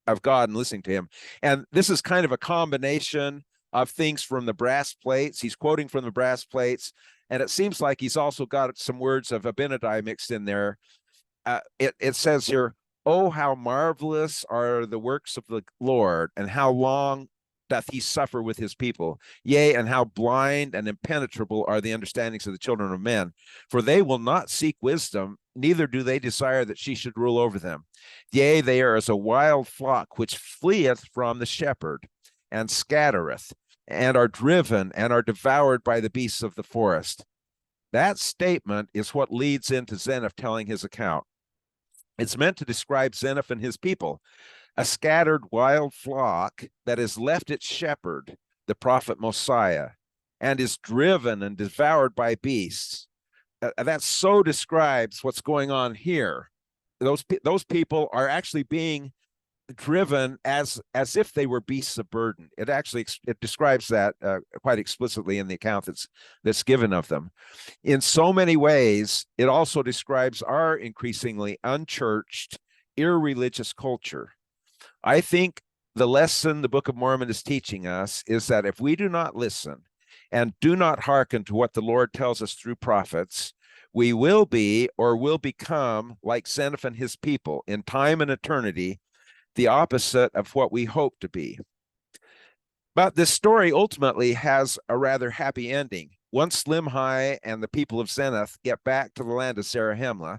[SPEAKER 4] of God, and listening to him. And this is kind of a combination of things from the brass plates. He's quoting from the brass plates, and it seems like he's also got some words of Abinadi mixed in there. It says here, "Oh, how marvelous are the works of the Lord, and how long doth he suffer with his people? Yea, and how blind and impenetrable are the understandings of the children of men. For they will not seek wisdom, neither do they desire that she should rule over them. Yea, they are as a wild flock which fleeth from the shepherd, and scattereth, and are driven, and are devoured by the beasts of the forest." That statement is what leads into Zeniff telling his account. It's meant to describe Zeniff and his people, a scattered wild flock that has left its shepherd, the prophet Mosiah, and is driven and devoured by beasts. That so describes what's going on here. Those people are actually being driven as if they were beasts of burden. It describes that quite explicitly in the account that's given of them. In so many ways, it also describes our increasingly unchurched, irreligious culture. I think the lesson the Book of Mormon is teaching us is that if we do not listen and do not hearken to what the Lord tells us through prophets, we will be or will become like Zeniff and his people in time and eternity, the opposite of what we hope to be. But this story ultimately has a rather happy ending. Once Limhi and the people of Zeniff get back to the land of Zarahemla,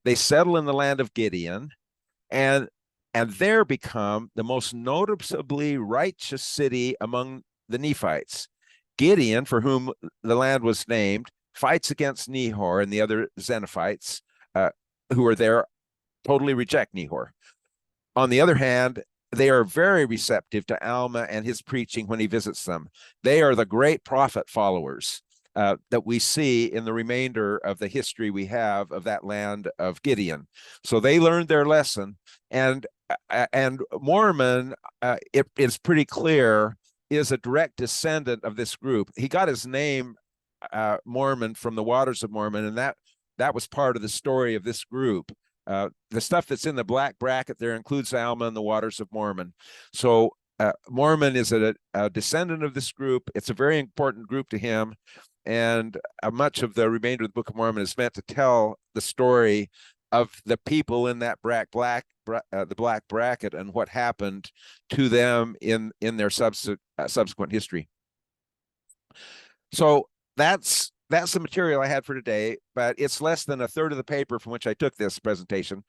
[SPEAKER 4] they settle in the land of Gideon, and there become the most noticeably righteous city among the Nephites. Gideon, for whom the land was named, fights against Nehor, and the other Zeniphites who are there totally reject Nehor. On the other hand, they are very receptive to Alma and his preaching when he visits them. They are the great prophet followers that we see in the remainder of the history we have of that land of Gideon. So they learned their lesson, and Mormon, it is pretty clear, is a direct descendant of this group. He got his name Mormon from the waters of Mormon, and that was part of the story of this group. The stuff that's in the black bracket there includes Alma and the waters of Mormon. So Mormon is a descendant of this group. It's a very important group to him. And much of the remainder of the Book of Mormon is meant to tell the story of the people in that the black bracket and what happened to them in their subsequent history. So that's the material I had for today, but it's less than a third of the paper from which I took this presentation.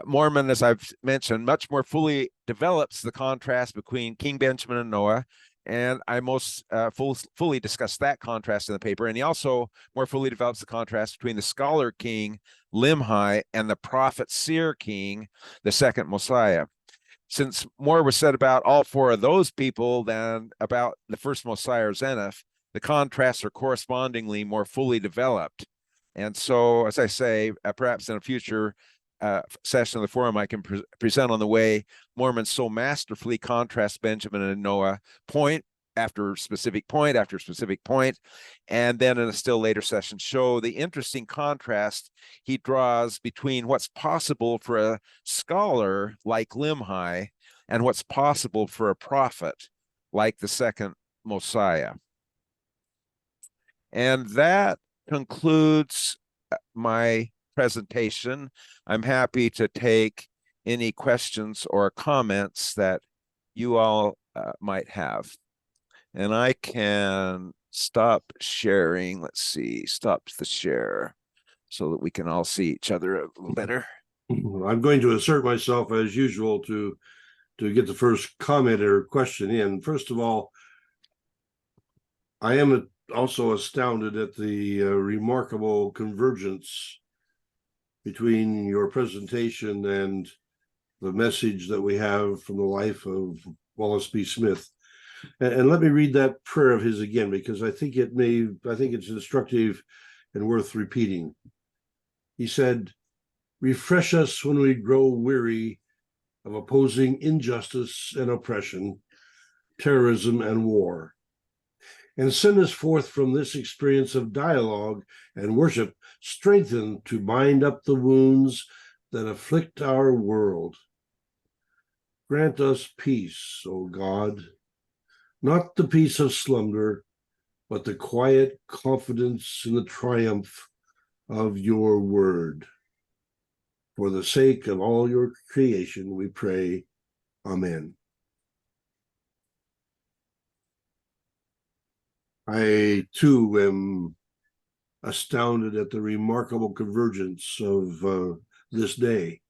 [SPEAKER 4] Mormon, as I've mentioned, much more fully develops the contrast between King Benjamin and Noah, and I most fully discuss that contrast in the paper. And he also more fully develops the contrast between the scholar king Limhi and the prophet seer king, the second Mosiah. Since more was said about all four of those people than about the first Mosiah or Zeniff, the contrasts are correspondingly more fully developed. And so, as I say, perhaps in a future session of the forum, I can present on the way Mormons so masterfully contrast Benjamin and Noah, point after specific point after specific point, and then in a still later session show the interesting contrast he draws between what's possible for a scholar like Limhi and what's possible for a prophet like the second Mosiah. And that concludes my presentation. I'm happy to take any questions or comments that you all might have. And I can stop sharing. Let's see, stop the share so that we can all see each other a little better.
[SPEAKER 3] I'm going to assert myself as usual to get the first comment or question in. First of all, I am also astounded at the remarkable convergence between your presentation and the message that we have from the life of Wallace B. Smith. And let me read that prayer of his again, because I think it's instructive and worth repeating. He said, "Refresh us when we grow weary of opposing injustice and oppression, terrorism and war. And send us forth from this experience of dialogue and worship, strengthened to bind up the wounds that afflict our world. Grant us peace, O God, not the peace of slumber, but the quiet confidence in the triumph of your word. For the sake of all your creation, we pray. Amen." I too am astounded at the remarkable convergence of this day,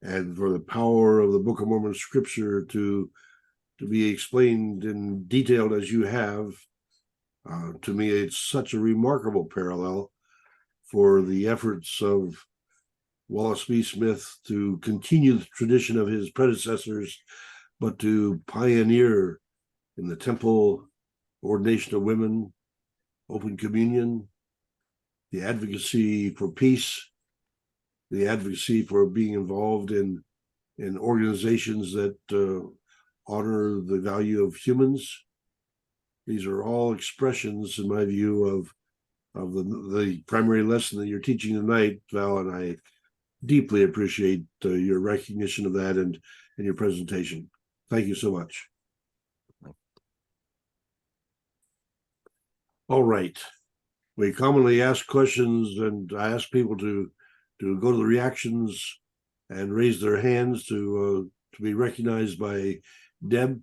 [SPEAKER 3] and for the power of the Book of Mormon scripture to be explained in detail as you have. To me, it's such a remarkable parallel for the efforts of Wallace B. Smith to continue the tradition of his predecessors, but to pioneer in the temple, ordination of women, open communion, the advocacy for peace, the advocacy for being involved in organizations that honor the value of humans. These are all expressions, in my view, of the primary lesson that you're teaching tonight, Val, and I deeply appreciate your recognition of that and your presentation. Thank you so much. All right. We commonly ask questions, and I ask people to go to the reactions and raise their hands to to be recognized by Deb.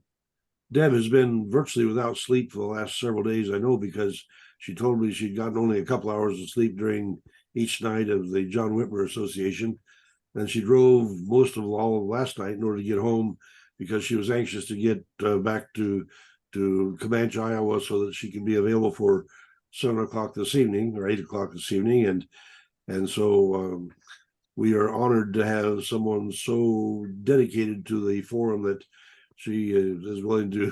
[SPEAKER 3] Deb has been virtually without sleep for the last several days. I know because she told me she'd gotten only a couple hours of sleep during each night of the John Whitmer Association. And she drove most of all of last night in order to get home because she was anxious to get back to Comanche, Iowa, so that she can be available for 7 o'clock this evening or 8 o'clock this evening. And so we are honored to have someone so dedicated to the forum that she is willing to.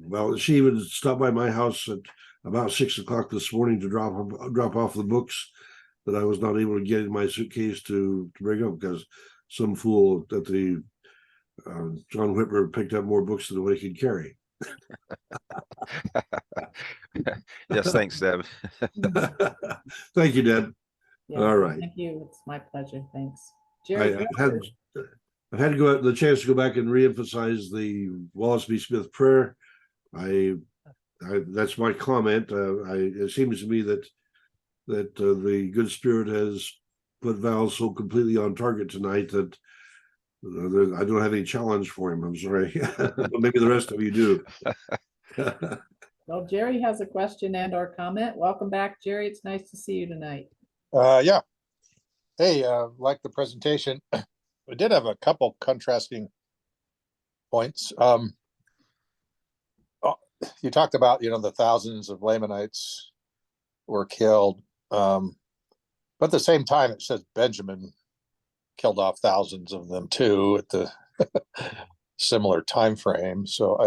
[SPEAKER 3] Well, she even stopped by my house at about 6 o'clock this morning to drop off the books that I was not able to get in my suitcase to bring up because some fool at the John Whitmer picked up more books than he could carry.
[SPEAKER 4] Yes, thanks, Deb.
[SPEAKER 3] Thank you, Deb.
[SPEAKER 2] Yeah,
[SPEAKER 3] All right.
[SPEAKER 2] Thank you. It's my pleasure. Thanks.
[SPEAKER 3] I,
[SPEAKER 2] Jerry,
[SPEAKER 3] I've had to go out the chance to go back and reemphasize the Wallace B. Smith prayer. That's my comment. It seems to me that the good spirit has put Val so completely on target tonight that I don't have any challenge for him. I'm sorry, but maybe the rest of you do.
[SPEAKER 2] well, Jerry has a question and or comment. Welcome back, Jerry. It's nice to see you tonight.
[SPEAKER 5] Yeah. Hey, like the presentation, we did have a couple contrasting points. You talked about, the thousands of Lamanites were killed. But at the same time, it says Benjamin killed off thousands of them too at the similar time frame. So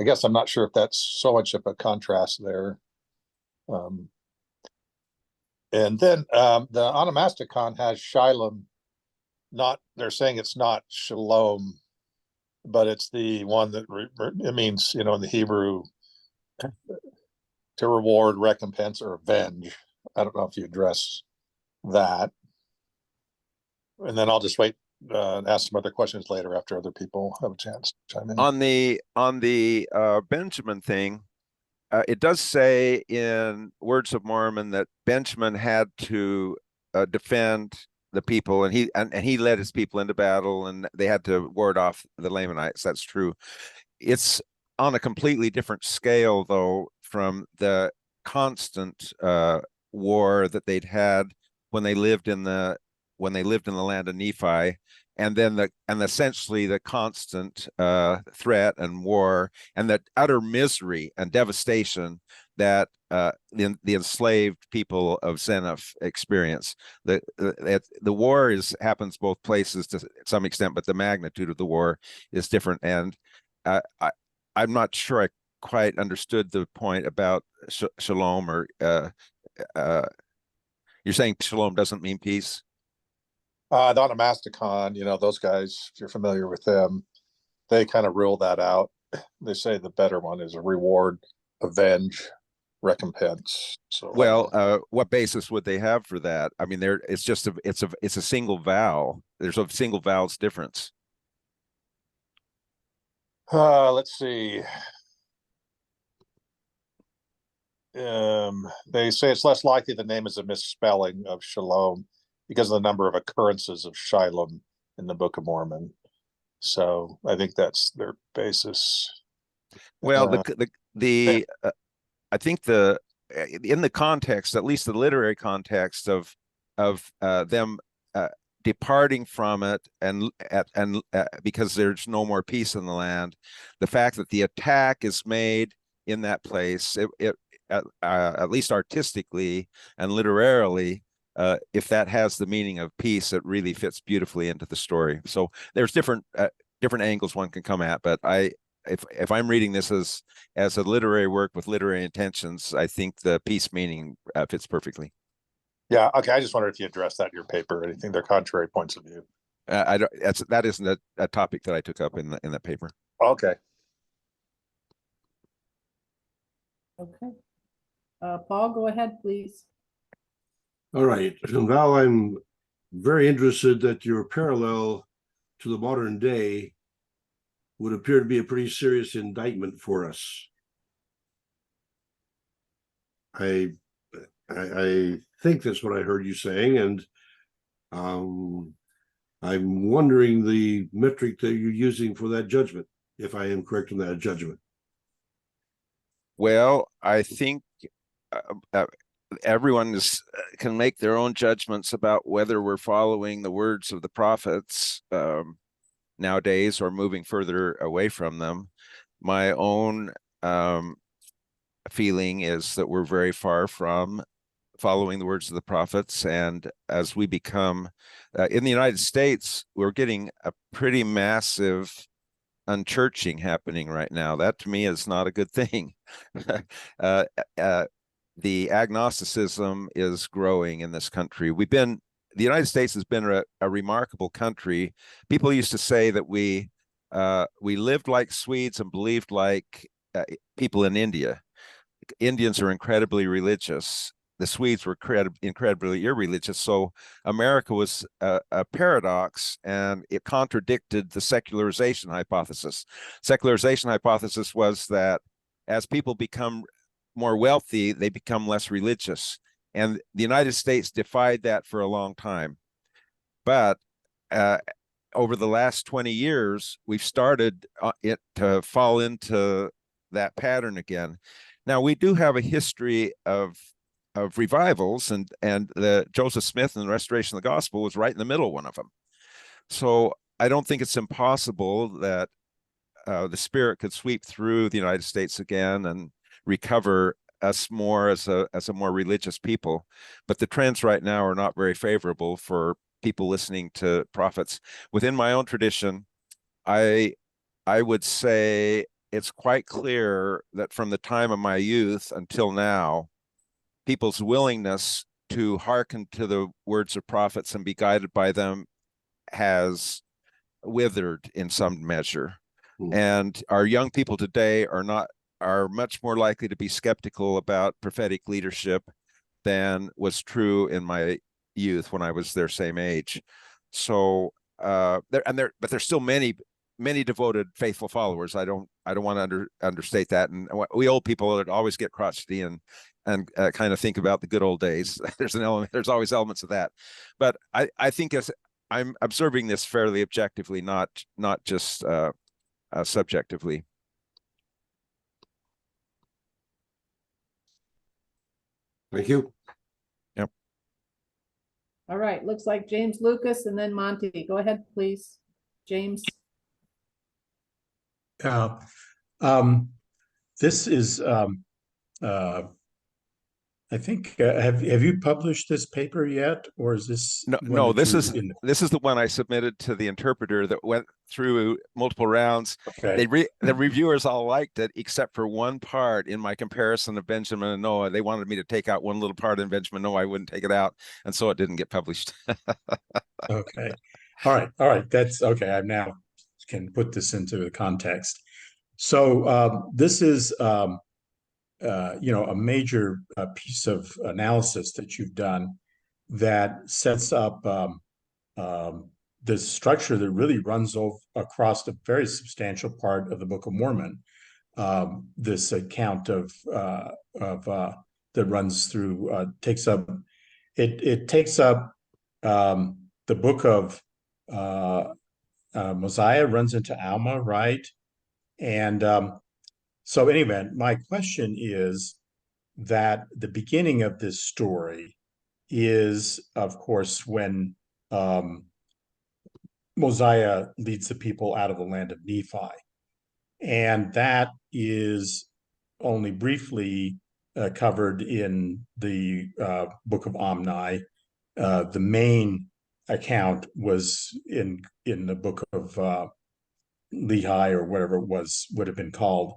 [SPEAKER 5] I guess I'm not sure if that's so much of a contrast there. And then the onomasticon has Shalom. They're saying it's not Shalom, but it's the one that it means, in the Hebrew, to reward, recompense, or avenge. I don't know if you address that. And then I'll just wait and ask some other questions later after other people have a chance to chime in.
[SPEAKER 4] On the Benjamin thing, it does say in Words of Mormon that Benjamin had to defend the people, and he led his people into battle, and they had to ward off the Lamanites. That's true. It's on a completely different scale, though, from the constant war that they'd had when they lived in the land of Nephi, and then essentially the constant threat and war and the utter misery and devastation that the enslaved people of Zeniff experience. The war happens both places to some extent, but the magnitude of the war is different. And I'm not sure I quite understood the point about shalom, or you're saying shalom doesn't mean peace?
[SPEAKER 5] The onomasticon, those guys, if you're familiar with them, they kind of rule that out. They say the better one is a reward, avenge, recompense. So,
[SPEAKER 4] well, what basis would they have for that? I mean, it's a single vowel. There's a single vowel's difference.
[SPEAKER 5] Let's see. They say it's less likely the name is a misspelling of Shalom because of the number of occurrences of Shalom in the Book of Mormon. So I think that's their basis.
[SPEAKER 4] Well, I think in the context, at least the literary context of them departing from it, and because there's no more peace in the land, the fact that the attack is made in that place, at least artistically and literarily, if that has the meaning of peace, it really fits beautifully into the story. So there's different angles one can come at, but if I'm reading this as a literary work with literary intentions, I think the peace meaning fits perfectly.
[SPEAKER 5] Yeah. Okay. I just wondered if you addressed that in your paper or anything. They're contrary points of view.
[SPEAKER 4] That isn't a topic that I took up in that paper.
[SPEAKER 5] Okay.
[SPEAKER 2] Okay. Paul, go ahead, please.
[SPEAKER 3] All right. Val, I'm very interested that your parallel to the modern day would appear to be a pretty serious indictment for us. I think that's what I heard you saying, and I'm wondering the metric that you're using for that judgment, if I am correct in that judgment.
[SPEAKER 4] Well, I think everyone can make their own judgments about whether we're following the words of the prophets nowadays or moving further away from them. My own feeling is that we're very far from following the words of the prophets. And as we become, in the United States, we're getting a pretty massive unchurching happening right now. That to me is not a good thing. The agnosticism is growing in this country. The United States has been a remarkable country. People used to say that we lived like Swedes and believed like people in India. Indians are incredibly religious. The Swedes were incredibly irreligious. So America was a paradox, and it contradicted the secularization hypothesis. Secularization hypothesis was that as people become more wealthy, they become less religious. And the United States defied that for a long time. But over the last 20 years, we've started it to fall into that pattern again. Now, we do have a history of revivals, and the Joseph Smith and the Restoration of the Gospel was right in the middle of one of them. So I don't think it's impossible that the Spirit could sweep through the United States again and recover us more as a more religious people. But the trends right now are not very favorable for people listening to prophets. Within my own tradition, I would say it's quite clear that from the time of my youth until now, people's willingness to hearken to the words of prophets and be guided by them has withered in some measure. And our young people today are much more likely to be skeptical about prophetic leadership than was true in my youth when I was their same age. So but there's still many devoted, faithful followers. I don't want to understate that. And we old people always get crotchety and kind of think about the good old days. There's always elements of that. But I think I'm observing this fairly objectively, not just subjectively.
[SPEAKER 3] Thank you.
[SPEAKER 4] Yep.
[SPEAKER 2] All right, looks like James Lucas and then Monty. Go ahead, please, James.
[SPEAKER 1] This is, I think, have you published this paper yet, or is this?
[SPEAKER 4] No, this is the one I submitted to the interpreter that went through multiple rounds.
[SPEAKER 1] Okay.
[SPEAKER 4] The reviewers all liked it, except for one part in my comparison of Benjamin and Noah. They wanted me to take out one little part in Benjamin and Noah. I wouldn't take it out, and so it didn't get published.
[SPEAKER 1] Okay. All right. That's okay. I now can put this into the context. So this is, a major piece of analysis that you've done that sets up this structure that really runs across a very substantial part of the Book of Mormon. This account of that runs through takes up the book of Mosiah, runs into Alma, right? And so anyway, my question is that the beginning of this story is, of course, when Mosiah leads the people out of the land of Nephi. And that is only briefly covered in the book of Omni. The main account was in the book of Limhi, or whatever it would have been called,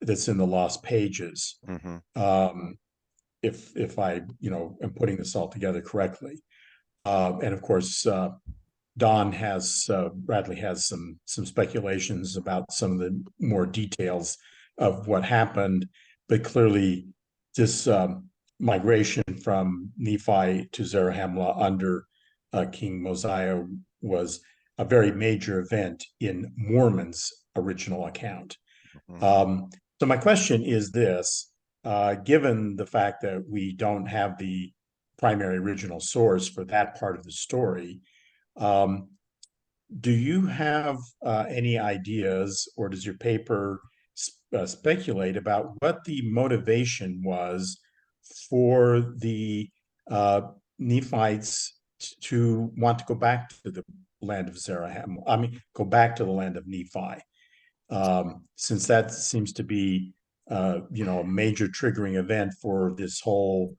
[SPEAKER 1] that's in the lost pages. Mm-hmm. If I am putting this all together correctly. And of course, Bradley has some speculations about some of the more details of what happened, but clearly this migration from Nephi to Zarahemla under King Mosiah was a very major event in Mormon's original account. Mm-hmm. So my question is this, given the fact that we don't have the primary original source for that part of the story, do you have any ideas, or does your paper speculate about what the motivation was for the Nephites to want to go back to the land of Zarahemla? I mean, go back to the land of Nephi, since that seems to be, a major triggering event for this whole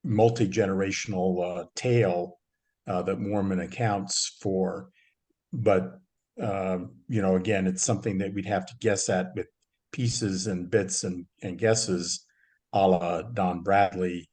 [SPEAKER 1] multi-generational tale that Mormon accounts for. But again, it's something that we'd have to guess at with pieces and bits and guesses, a la Don Bradley,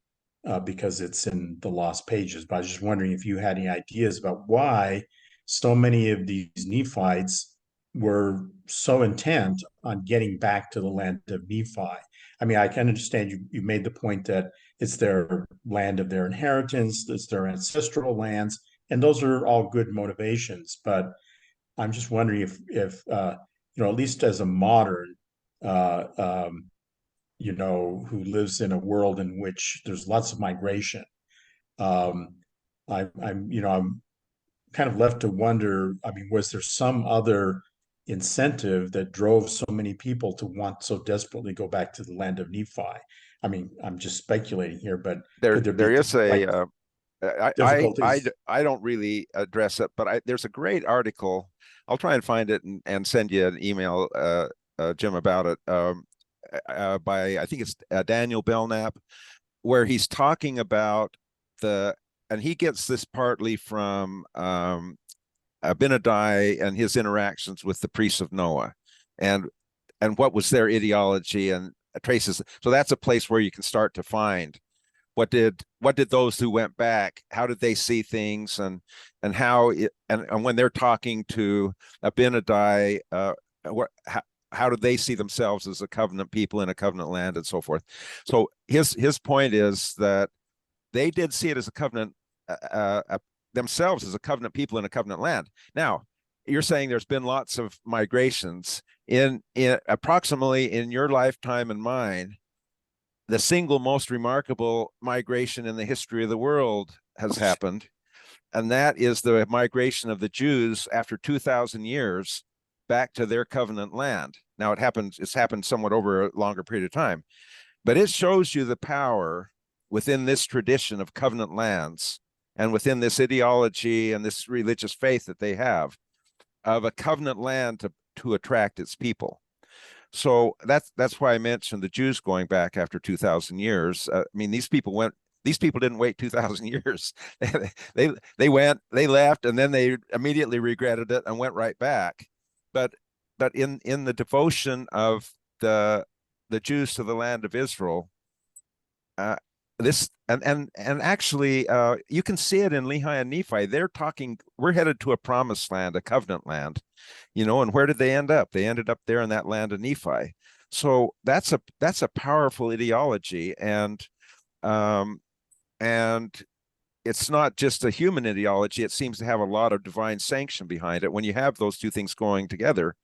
[SPEAKER 1] because it's in the lost pages. But I was just wondering if you had any ideas about why so many of these Nephites were so intent on getting back to the land of Nephi. I mean, I can understand you made the point that it's their land of their inheritance, it's their ancestral lands, and those are all good motivations. But I'm just wondering if at least as a modern, who lives in a world in which there's lots of migration, I'm kind of left to wonder. I mean, was there some other incentive that drove so many people to want so desperately go back to the land of Nephi? I mean, I'm just speculating here, but
[SPEAKER 4] There
[SPEAKER 1] could there
[SPEAKER 4] there
[SPEAKER 1] be
[SPEAKER 4] is
[SPEAKER 1] like
[SPEAKER 4] a
[SPEAKER 1] difficulties?
[SPEAKER 4] I don't really address it, but there's a great article. I'll try and find it and send you an email, Jim, about it, by, I think it's Daniel Belknap, where he's talking about and he gets this partly from Abinadi and his interactions with the priests of Noah, and what was their ideology, and traces. So that's a place where you can start to find what did those who went back, how did they see things, and how and when they're talking to Abinadi, how do they see themselves as a covenant people in a covenant land, and so forth. So his point is that they did see it as a covenant, themselves as a covenant people in a covenant land. Now, you're saying there's been lots of migrations in approximately in your lifetime and mine. The single most remarkable migration in the history of the world has happened, and that is the migration of the Jews after 2,000 years back to their covenant land. Now it's happened somewhat over a longer period of time, but it shows you the power within this tradition of covenant lands and within this ideology and this religious faith that they have of a covenant land to attract its people. So that's why I mentioned the Jews going back after 2,000 years. I mean, these people didn't wait 2,000 years. They went, they left, and then they immediately regretted it and went right back. But in the devotion of the Jews to the land of Israel, this and actually you can see it in Lehi and Nephi. They're talking, we're headed to a promised land, a covenant land, and where did they end up? They ended up there in that land of Nephi. So that's a powerful ideology, and it's not just a human ideology. It seems to have a lot of divine sanction behind it. When you have those two things going together,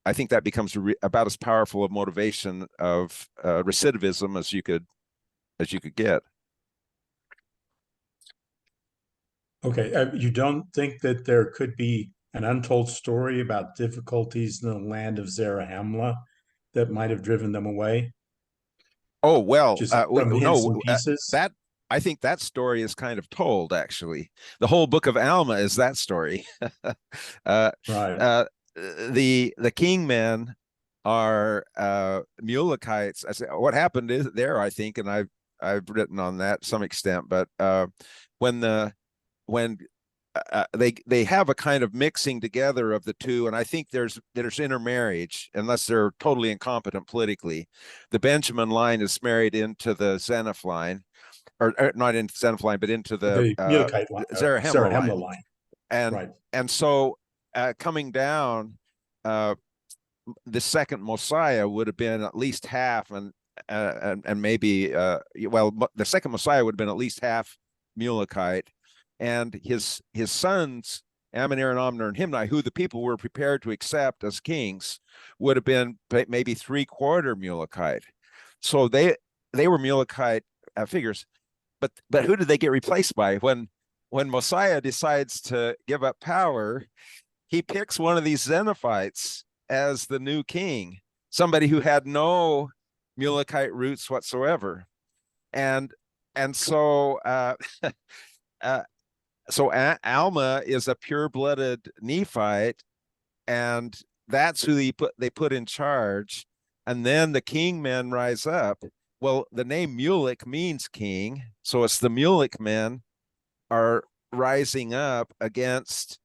[SPEAKER 4] I think that becomes about as powerful a motivation of recidivism as you could get.
[SPEAKER 1] Okay, you don't think that there could be an untold story about difficulties in the land of Zarahemla that might have driven them away?
[SPEAKER 4] Oh, well,
[SPEAKER 1] Just from hints and pieces?
[SPEAKER 4] that I think that story is kind of told, actually. The whole book of Alma is that story.
[SPEAKER 1] Right.
[SPEAKER 4] The king men are Mulekites. I say what happened is there, I think, and I've written on that to some extent, but when they have a kind of mixing together of the two, and I think there's intermarriage, unless they're totally incompetent politically. The Benjamin line is married into the Zeniff line, or not into the Zeniff line, but into the
[SPEAKER 1] Mulekite line,
[SPEAKER 4] Zarahemla
[SPEAKER 1] line.
[SPEAKER 4] and
[SPEAKER 1] Right.
[SPEAKER 4] so coming down, the second Mosiah would have been at least half, and maybe the second Mosiah would have been at least half Mulekite, and his sons Ammonir and Omner and Himni, who the people were prepared to accept as kings, would have been maybe 3/4 Mulekite. So they were Mulekite figures, but who did they get replaced by when when Mosiah decides to give up power, he picks one of these Zeniphites as the new king, somebody who had no Mulekite roots whatsoever. And so Alma is a pure-blooded Nephite, and that's who they put in charge. And then the king men rise up. Well, the name Mulek means king, so it's the Mulek men are rising up against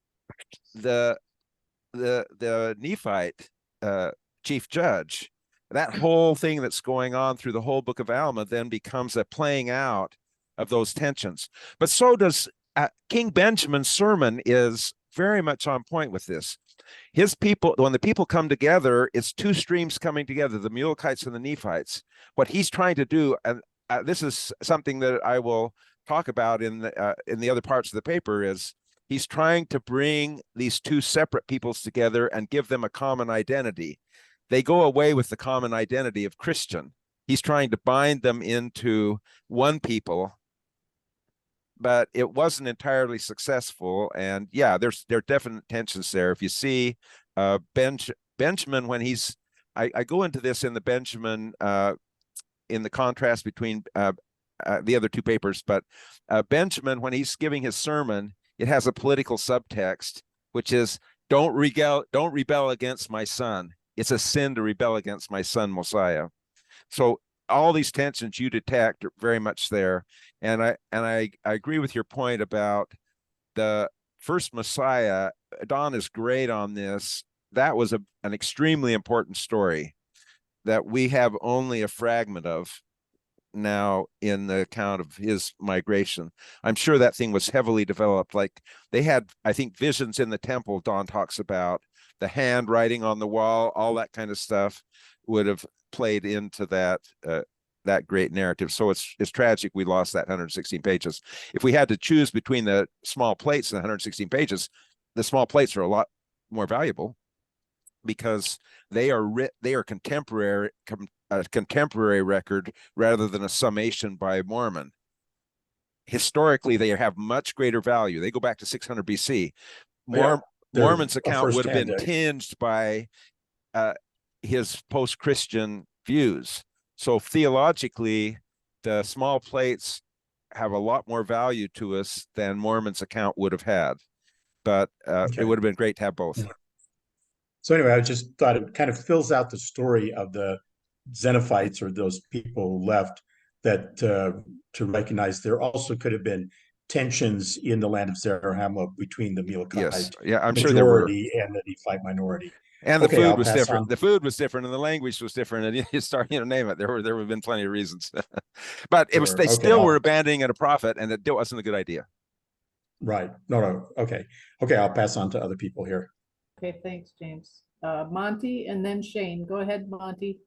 [SPEAKER 4] the Nephite chief judge. That whole thing that's going on through the whole book of Alma then becomes a playing out of those tensions. But so does King Benjamin's sermon is very much on point with this. His people, when the people come together, it's two streams coming together, the Mulekites and the Nephites. What he's trying to do, and this is something that I will talk about in the other parts of the paper, is he's trying to bring these two separate peoples together and give them a common identity. They go away with the common identity of Christian. He's trying to bind them into one people, but it wasn't entirely successful. And yeah, there are definite tensions there. If you see Benjamin, when he's, I go into this in the Benjamin, in the contrast between the other two papers, but Benjamin, when he's giving his sermon, it has a political subtext, which is don't rebel against my son. It's a sin to rebel against my son, Mosiah. So all these tensions you detect are very much there. And I agree with your point about the first Mosiah. Don is great on this. That was an extremely important story that we have only a fragment of now in the account of his migration. I'm sure that thing was heavily developed. Like they had, I think, visions in the temple Don talks about, the hand writing on the wall, all that kind of stuff would have played into that that great narrative. So it's tragic we lost that 116 pages. If we had to choose between the small plates and the 116 pages, the small plates are a lot more valuable because they are contemporary, a contemporary record rather than a summation by Mormon. Historically, they have much greater value. They go back to 600 BC. Mormon's account would have been tinged by his post-Christian views. So theologically, the small plates have a lot more value to us than Mormon's account would have had. But it would have been great to have both.
[SPEAKER 1] So anyway, I just thought it kind of fills out the story of the Zeniphites, or those people left, that to recognize there also could have been tensions in the land of Zarahemla between the Mulekite
[SPEAKER 4] I'm sure there were,
[SPEAKER 1] majority and the Nephite minority.
[SPEAKER 4] And the food was different. The food was different, and the language was different. And you start, name it. There would have been plenty of reasons, but it was they still were abandoning a prophet, and it wasn't a good idea.
[SPEAKER 1] Right. No. Okay. I'll pass on to other people here.
[SPEAKER 2] Okay, thanks, James. Monty, and then Shane. Go ahead, Monty.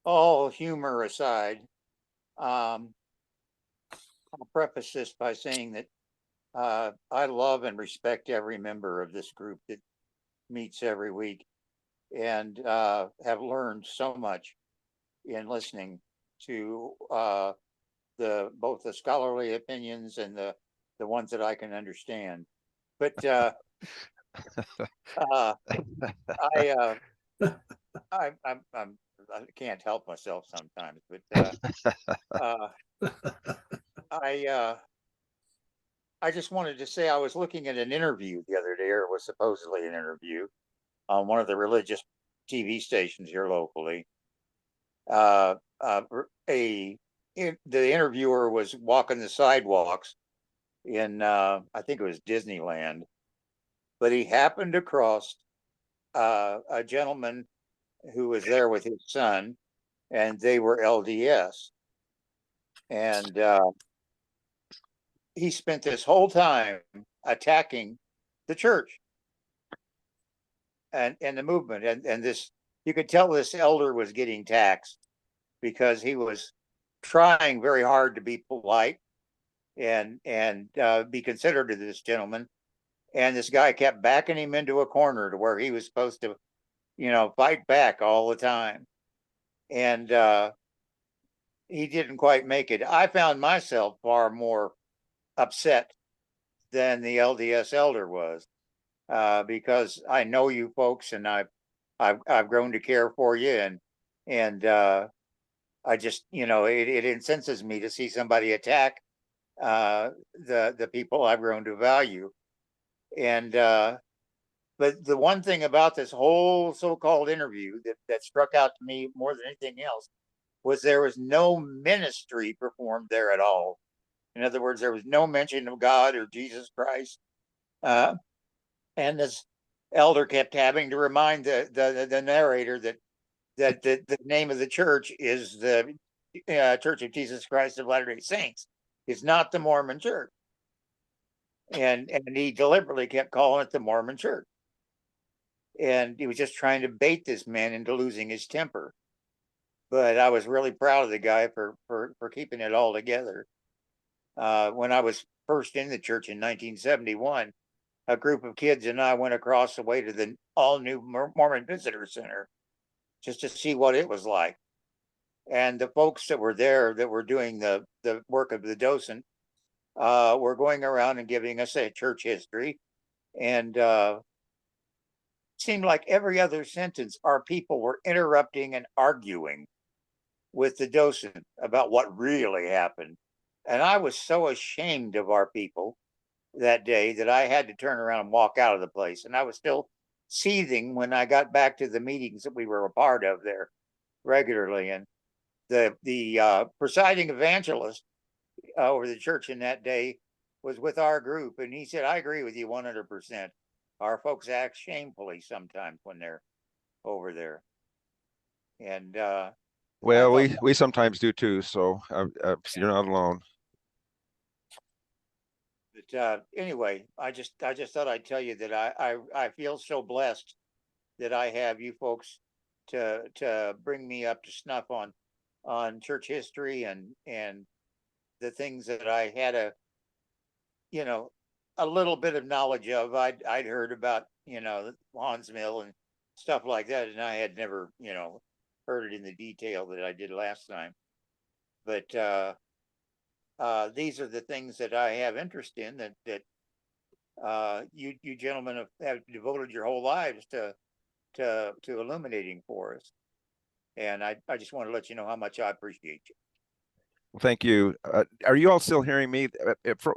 [SPEAKER 6] All humor aside, I'll preface this by saying that I love and respect every member of this group that meets every week, and have learned so much in listening to both the scholarly opinions and the ones that I can understand. But I can't help myself sometimes. But I just wanted to say I was looking at an interview the other day, or it was supposedly an interview on one of the religious TV stations here locally. The interviewer was walking the sidewalks in I think it was Disneyland, but he happened across a gentleman who was there with his son, and they were LDS, and he spent this whole time attacking the church and the movement, and this, you could tell this elder was getting taxed because he was trying very hard to be polite and be considerate to this gentleman, and this guy kept backing him into a corner to where he was supposed to, fight back all the time. And he didn't quite make it. I found myself far more upset than the LDS elder was, because I know you folks, and I've grown to care for you, and I just, it incenses me to see somebody attack the people I've grown to value. And but the one thing about this whole so-called interview that struck out to me more than anything else was there was no ministry performed there at all. In other words, there was no mention of God or Jesus Christ. And this elder kept having to remind the narrator that the name of the church is the Church of Jesus Christ of Latter-day Saints. It's not the Mormon Church. And he deliberately kept calling it the Mormon Church. And he was just trying to bait this man into losing his temper. But I was really proud of the guy for keeping it all together. When I was first in the church in 1971, a group of kids and I went across the way to the all-new Mormon Visitor Center just to see what it was like. And the folks that were there that were doing the work of the docent were going around and giving us a church history. And it seemed like every other sentence, our people were interrupting and arguing with the docent about what really happened. And I was so ashamed of our people that day that I had to turn around and walk out of the place. And I was still seething when I got back to the meetings that we were a part of there regularly. And the presiding evangelist over the church in that day was with our group, and he said, "I agree with you 100%. Our folks act shamefully sometimes when they're over there." And
[SPEAKER 4] Well,
[SPEAKER 6] thought-
[SPEAKER 4] we sometimes do too. So you're not alone.
[SPEAKER 6] But anyway, I just thought I'd tell you that I feel so blessed that I have you folks to bring me up to snuff on church history and the things that I had a little bit of knowledge of. I'd heard about Haun's Mill and stuff like that, and I had never heard it in the detail that I did last time. But these are the things that I have interest in that you gentlemen have devoted your whole lives to illuminating for us. And I just want to let you know how much I appreciate you.
[SPEAKER 4] Well, thank you. Are you all still hearing me?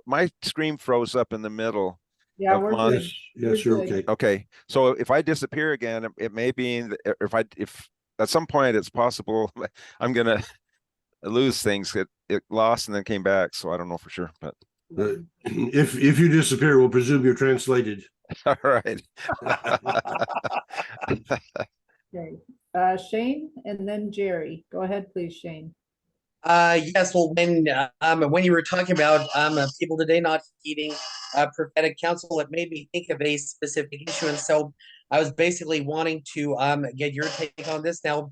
[SPEAKER 4] My screen froze up in the middle.
[SPEAKER 2] Yeah,
[SPEAKER 4] Of
[SPEAKER 2] we're
[SPEAKER 4] months.
[SPEAKER 2] good.
[SPEAKER 3] Yes, you're
[SPEAKER 2] good.
[SPEAKER 3] okay.
[SPEAKER 4] Okay, so if I disappear again, it may be if at some point it's possible I'm gonna lose things. It lost and then came back, so I don't know for sure. But
[SPEAKER 3] If you disappear, we'll presume you're translated.
[SPEAKER 4] all right.
[SPEAKER 2] Okay. Shane and then Jerry. Go ahead, please, Shane.
[SPEAKER 7] Yes, well, when you were talking about people today not heeding prophetic counsel, it made me think of a specific issue, and so I was basically wanting to get your take on this. Now,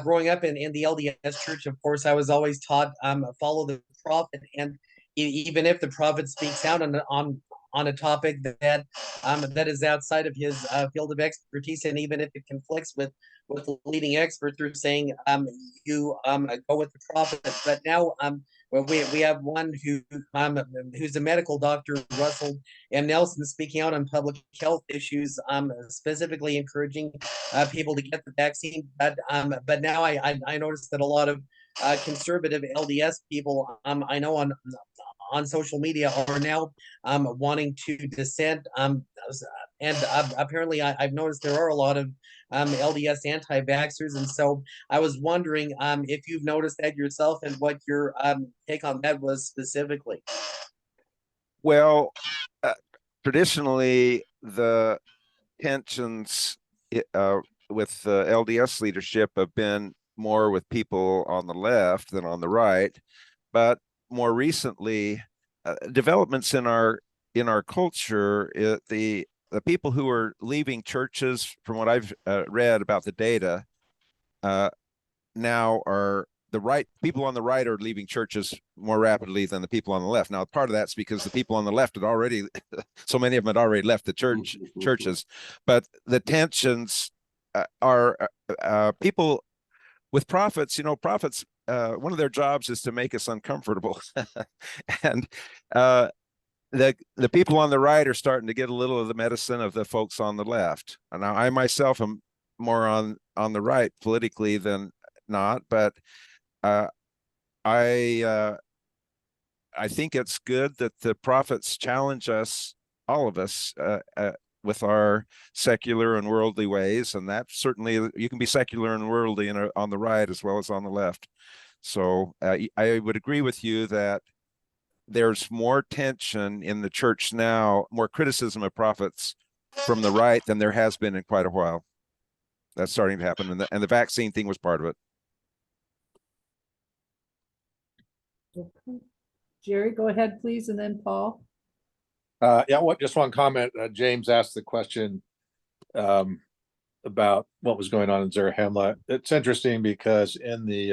[SPEAKER 7] growing up in the LDS Church, of course, I was always taught follow the prophet, and even if the prophet speaks out on a topic that is outside of his field of expertise, and even if it conflicts with the leading expert through saying you go with the prophet. But now well, we have one who's a medical doctor, Russell M. Nelson, speaking out on public health issues, specifically encouraging people to get the vaccine. But now I noticed that a lot of conservative LDS people I know on social media are now wanting to dissent. And apparently I've noticed there are a lot of LDS anti-vaxxers. And so I was wondering if you've noticed that yourself and what your take on that was specifically.
[SPEAKER 4] Well, traditionally, the tensions with the LDS leadership have been more with people on the left than on the right. But more recently, developments in our culture, the people who are leaving churches, from what I've read about the data, now are the right people on the right are leaving churches more rapidly than the people on the left. Now, part of that's because the people on the left had already, so many of them had already left the churches, but the tensions are people with prophets. Prophets one of their jobs is to make us uncomfortable. And the people on the right are starting to get a little of the medicine of the folks on the left. And now I myself am more on the right politically than not, but I think it's good that the prophets challenge us, all of us, with our secular and worldly ways, and that certainly you can be secular and worldly on the right as well as on the left. So I would agree with you that there's more tension in the church now, more criticism of prophets from the right than there has been in quite a while. That's starting to happen, and the vaccine thing was part of it.
[SPEAKER 2] Okay. Jerry, go ahead, please, and then Paul.
[SPEAKER 5] Just one comment. James asked the question about what was going on in Zarahemla. It's interesting because in the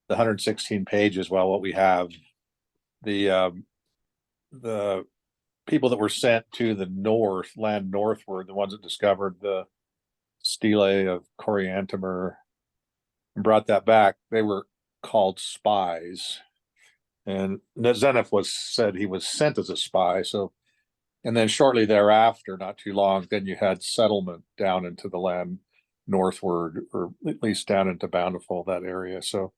[SPEAKER 5] 116 pages, what we have, the people that were sent to the land northward, the ones that discovered the stele of Coriantumr and brought that back, they were called spies. And Zeniff said he was sent as a spy. So, and then shortly thereafter, not too long, then you had settlement down into the land northward, or at least down into Bountiful, that area. So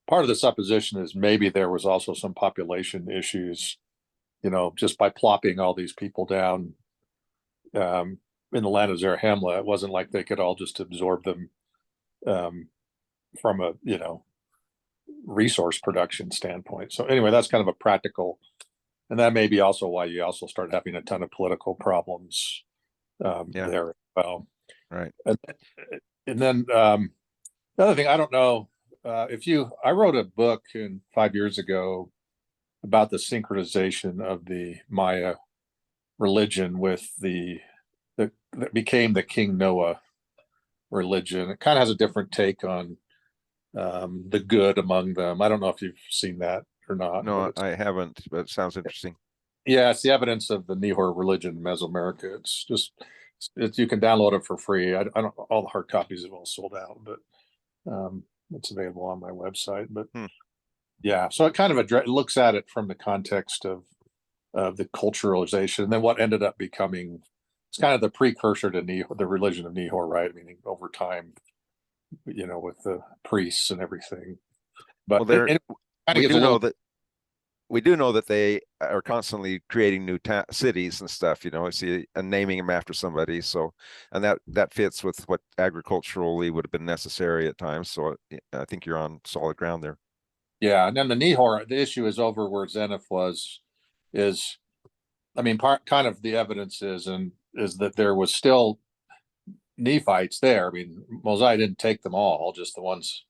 [SPEAKER 5] part of the supposition is maybe there was also some population issues, just by plopping all these people down in the land of Zarahemla. It wasn't like they could all just absorb them from a, resource production standpoint. So anyway, that's kind of a practical, and that may be also why you also start having a ton of political problems there as well.
[SPEAKER 4] Right.
[SPEAKER 5] And then the other thing, I don't know I wrote a book 5 years ago about the synchronization of the Maya religion with that became the King Noah religion. It kind of has a different take on the good among them. I don't know if you've seen that or not.
[SPEAKER 4] No, I haven't, but it sounds interesting.
[SPEAKER 5] Yeah, it's the evidence of the Nehor religion in Mesoamerica. It's just, you can download it for free. I don't, all the hard copies have all sold out, but it's available on my website. But yeah, so it kind of it looks at it from the context of the culturalization, and then what ended up becoming, it's kind of the precursor to Nehor, the religion of Nehor, right? Meaning over time, with the priests and everything. But
[SPEAKER 4] we do know that they are constantly creating new cities and stuff, and naming them after somebody. So, and that fits with what agriculturally would have been necessary at times. So I think you're on solid ground there.
[SPEAKER 5] Yeah, and then the Nehor, the issue is over where Zeniff kind of the evidence is that there was still Nephites there. I mean, Mosiah didn't take them all, just the ones,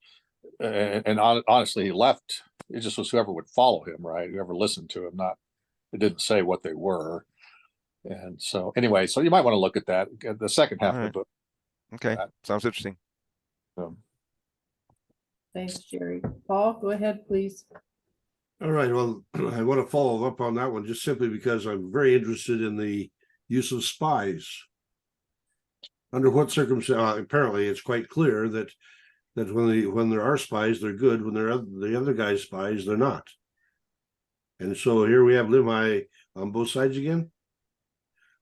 [SPEAKER 5] and honestly, he left. It just was whoever would follow him, right? Whoever listened to him. It didn't say what they were. And so anyway, so you might want to look at that, the second half of the book.
[SPEAKER 4] Okay, sounds interesting.
[SPEAKER 2] Thanks, Jerry. Paul, go ahead, please.
[SPEAKER 3] All right. Well, I want to follow up on that one just simply because I'm very interested in the use of spies. Under what circumstances? Apparently, it's quite clear that when there are spies, they're good. When the other guy's spies, they're not. And so here we have Limhi on both sides again.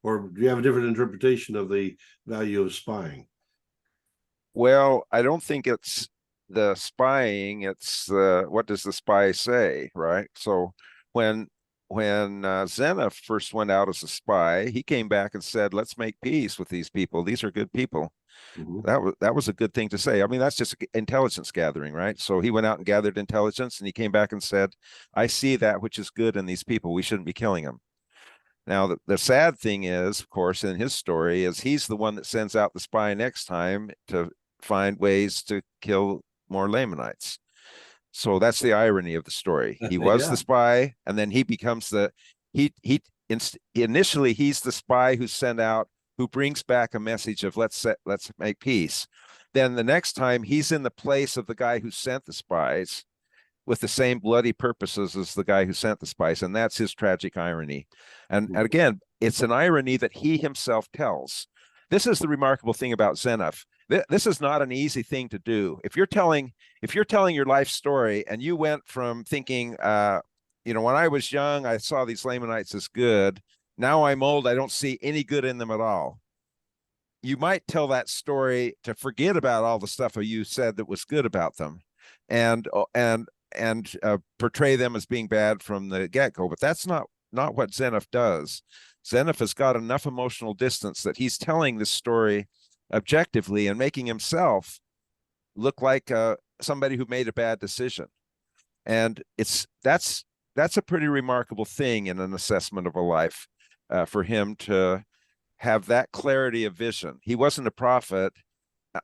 [SPEAKER 3] Or do you have a different interpretation of the value of spying?
[SPEAKER 4] Well, I don't think it's the spying. It's what does the spy say, right? So when Zeniff first went out as a spy, he came back and said, "Let's make peace with these people. These are good people." Mm-hmm. That was a good thing to say. I mean, that's just intelligence gathering, right? So he went out and gathered intelligence, and he came back and said, "I see that which is good in these people. We shouldn't be killing them." Now, the sad thing is, of course, in his story, is he's the one that sends out the spy next time to find ways to kill more Lamanites. So that's the irony of the story. He was the spy, and then he becomes initially he's the spy who's sent out, who brings back a message of let's make peace. Then the next time he's in the place of the guy who sent the spies with the same bloody purposes as the guy who sent the spies. And that's his tragic irony. And again, it's an irony that he himself tells. This is the remarkable thing about Zeniff. This is not an easy thing to do. If you're telling your life story and you went from thinking, when I was young, I saw these Lamanites as good. Now I'm old, I don't see any good in them at all. You might tell that story to forget about all the stuff you said that was good about them, and portray them as being bad from the get-go. But that's not what Zeniff does. Zeniff has got enough emotional distance that he's telling this story objectively and making himself look like somebody who made a bad decision. And that's a pretty remarkable thing in an assessment of a life, for him to have that clarity of vision. He wasn't a prophet.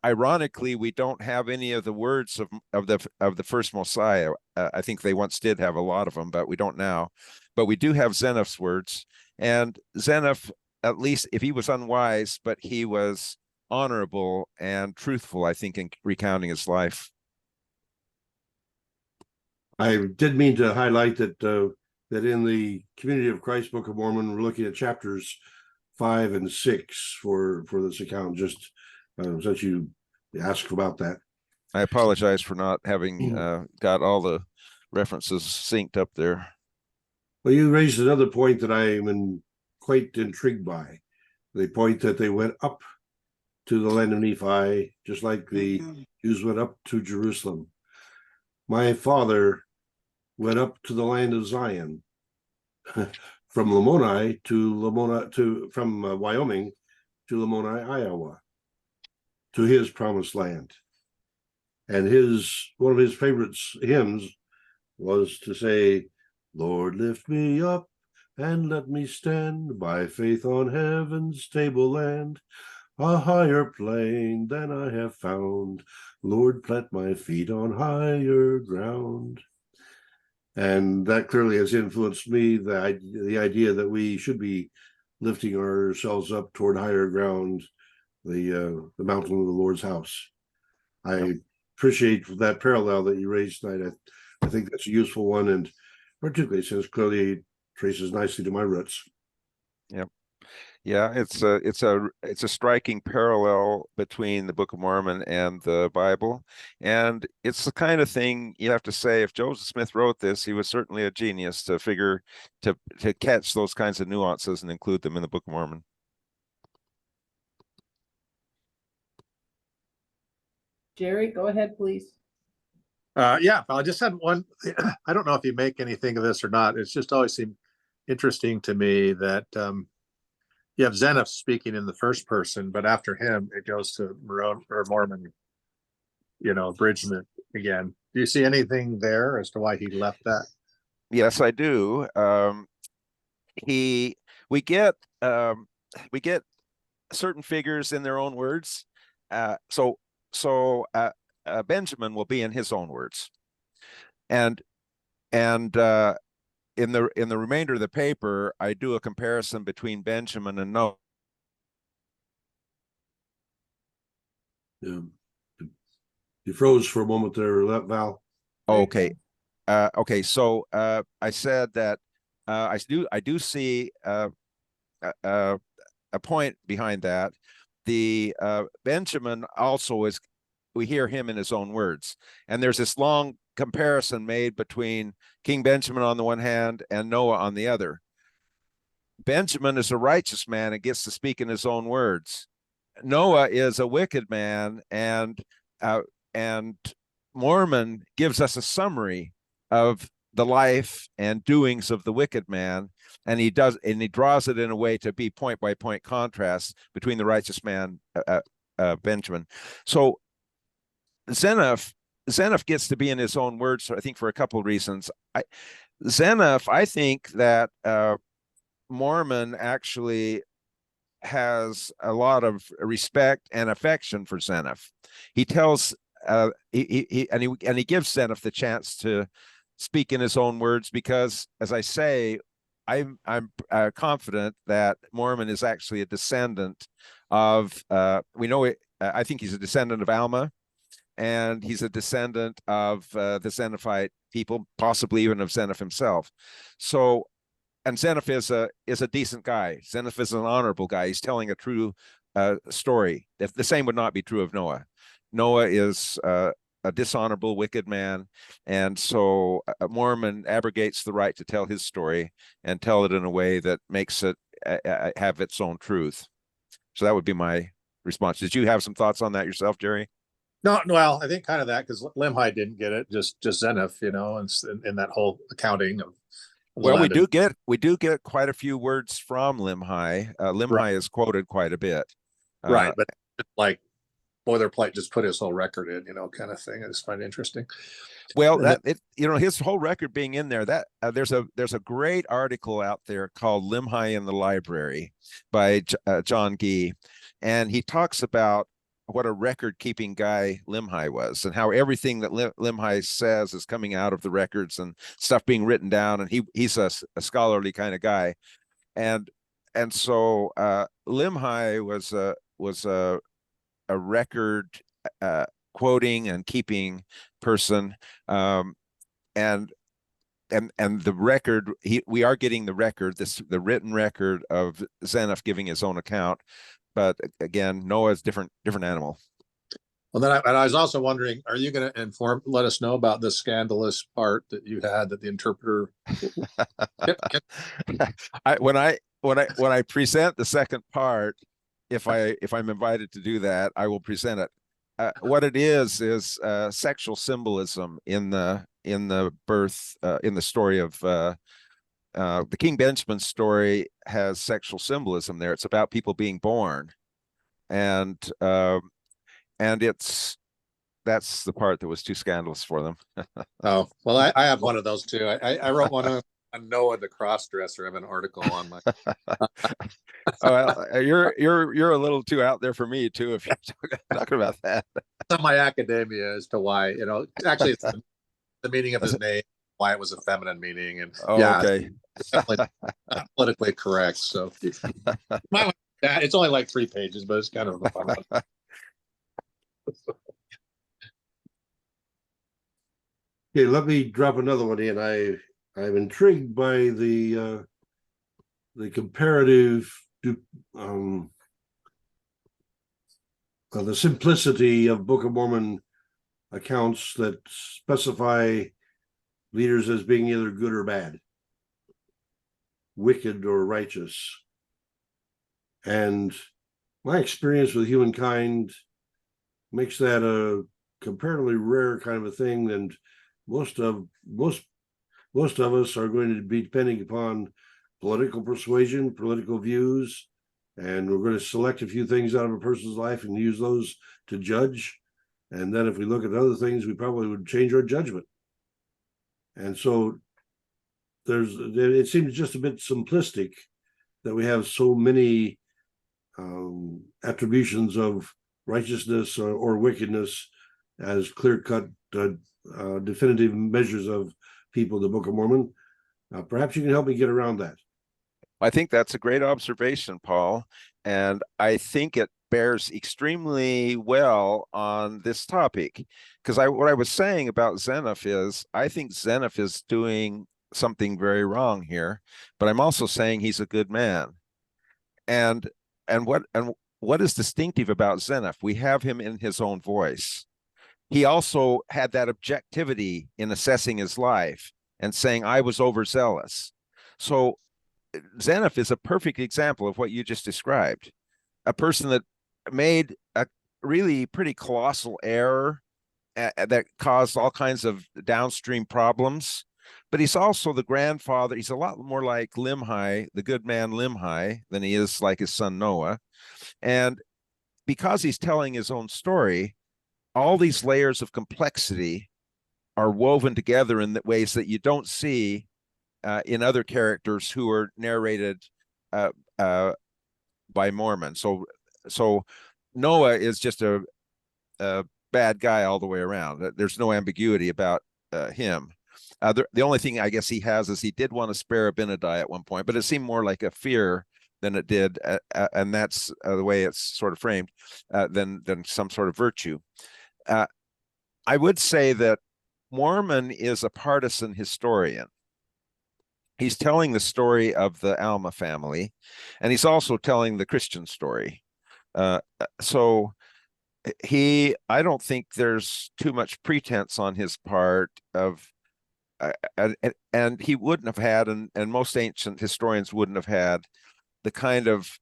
[SPEAKER 4] Ironically, we don't have any of the words of the first Mosiah. I think they once did have a lot of them, but we don't now. But we do have Zeniff's words. And Zeniff, at least if he was unwise, but he was honorable and truthful, I think, in recounting his life.
[SPEAKER 3] I did mean to highlight that that in the Community of Christ Book of Mormon, we're looking at chapters 5 and 6 for this account, just since you asked about that.
[SPEAKER 4] I apologize for not having got all the references synced up there.
[SPEAKER 3] Well, you raised another point that I am quite intrigued by. The point that they went up to the land of Nephi, just like the Jews went up to Jerusalem. My father went up to the land of Zion, from Lamoni from Wyoming to Lamoni, Iowa, to his promised land. And one of his favorite hymns was to say, "Lord, lift me up and let me stand by faith on heaven's tableland, a higher plane than I have found. Lord, plant my feet on higher ground." And that clearly has influenced me, the idea that we should be lifting ourselves up toward higher ground, the mountain of the Lord's house. I appreciate that parallel that you raised tonight. I think that's a useful one, and particularly since clearly it traces nicely to my roots.
[SPEAKER 4] Yep. Yeah, it's a striking parallel between the Book of Mormon and the Bible, and it's the kind of thing you have to say, if Joseph Smith wrote this, he was certainly a genius to catch those kinds of nuances and include them in the Book of Mormon.
[SPEAKER 2] Jerry, go ahead, please.
[SPEAKER 8] Yeah, I just had one. I don't know if you make anything of this or not. It's just always seemed interesting to me that you have Zeniff speaking in the first person, but after him, it goes to Mormon, abridgment again. Do you see anything there as to why he left that?
[SPEAKER 4] Yes, I do. We get certain figures in their own words. So Benjamin will be in his own words, and in the remainder of the paper, I do a comparison between Benjamin and Noah.
[SPEAKER 3] You froze for a moment there, Val.
[SPEAKER 4] Okay. Okay. So I said that I do see a point behind that. The Benjamin also we hear him in his own words, and there's this long comparison made between King Benjamin on the one hand and Noah on the other. Benjamin is a righteous man and gets to speak in his own words. Noah is a wicked man, and Mormon gives us a summary of the life and doings of the wicked man, and he draws it in a way to be point by point contrast between the righteous man, Benjamin. So Zeniff gets to be in his own words, I think, for a couple of reasons. Zeniff, I think that Mormon actually has a lot of respect and affection for Zeniff. He tells he gives Zeniff the chance to speak in his own words because, as I say, I'm confident that Mormon is actually a descendant of I think he's a descendant of Alma, and he's a descendant of the Zeniffite people, possibly even of Zeniff himself. So, and Zeniff is a decent guy. Zeniff is an honorable guy. He's telling a true story. If the same would not be true of Noah. Noah is a dishonorable, wicked man, and so Mormon abrogates the right to tell his story and tell it in a way that makes it have its own truth. So that would be my response. Did you have some thoughts on that yourself, Jerry?
[SPEAKER 8] No, well, I think kind of that because Limhi didn't get it, just Zeniff, and in that whole accounting of the
[SPEAKER 4] Well, we
[SPEAKER 8] land.
[SPEAKER 4] do get quite a few words from Limhi. Limhi
[SPEAKER 8] Right.
[SPEAKER 4] is quoted quite a bit.
[SPEAKER 8] Right, but like boilerplate, just put his whole record in, kind of thing. I just find it interesting.
[SPEAKER 4] Well,
[SPEAKER 8] And
[SPEAKER 4] his whole record being in there. That there's a great article out there called "Limhi in the Library" by John Gee, and he talks about what a record-keeping guy Limhi was, and how everything that Limhi says is coming out of the records and stuff being written down, and he's a scholarly kind of guy, and so Limhi was a record quoting and keeping person, and the record we are getting the record, the written record of Zeniff giving his own account, but again, Noah's different animal.
[SPEAKER 8] well, then I was also wondering, are you going to let us know about the scandalous part that you had that the interpreter?
[SPEAKER 4] When I present the second part, if I'm invited to do that, I will present it. What it is sexual symbolism in the birth, in the story of the King Benjamin story has sexual symbolism there. It's about people being born, and that's the part that was too scandalous for them.
[SPEAKER 8] Oh, well, I have one of those too. I wrote one on Noah the cross-dresser. I have an article on my.
[SPEAKER 4] You're a little too out there for me too, if you're talking about that.
[SPEAKER 8] On my academia as to why, actually it's the meaning of his name, why it was a feminine meaning, and
[SPEAKER 4] okay,
[SPEAKER 8] it's definitely not politically correct. So it's only like 3 pages, but it's kind of a fun one.
[SPEAKER 3] Okay, let me drop another one in. I'm intrigued by the comparative, the simplicity of Book of Mormon accounts that specify leaders as being either good or bad, wicked or righteous. And my experience with humankind makes that a comparatively rare kind of a thing, and most of us are going to be depending upon political persuasion, political views, and we're going to select a few things out of a person's life and use those to judge. And then if we look at other things, we probably would change our judgment. And so it seems just a bit simplistic that we have so many attributions of righteousness or wickedness as clear-cut, definitive measures of people in the Book of Mormon. Perhaps you can help me get around that.
[SPEAKER 4] I think that's a great observation, Paul, and I think it bears extremely well on this topic, because what I was saying about Zeniff is I think Zeniff is doing something very wrong here, but I'm also saying he's a good man. And what is distinctive about Zeniff? We have him in his own voice. He also had that objectivity in assessing his life and saying, I was overzealous. So Zeniff is a perfect example of what you just described. A person that made a really pretty colossal error that caused all kinds of downstream problems. But he's also the grandfather. He's a lot more like Limhi, the good man Limhi, than he is like his son Noah. And because he's telling his own story, all these layers of complexity are woven together in ways that you don't see in other characters who are narrated by Mormon. So Noah is just a bad guy all the way around. There's no ambiguity about him. The only thing I guess he has is he did want to spare Abinadi at one point, but it seemed more like a fear than it did, and that's the way it's sort of framed, than some sort of virtue. I would say that Mormon is a partisan historian. He's telling the story of the Alma family, and he's also telling the Christian story. So I don't think there's too much pretense on his part of, and he wouldn't have had, and most ancient historians wouldn't have had the kind of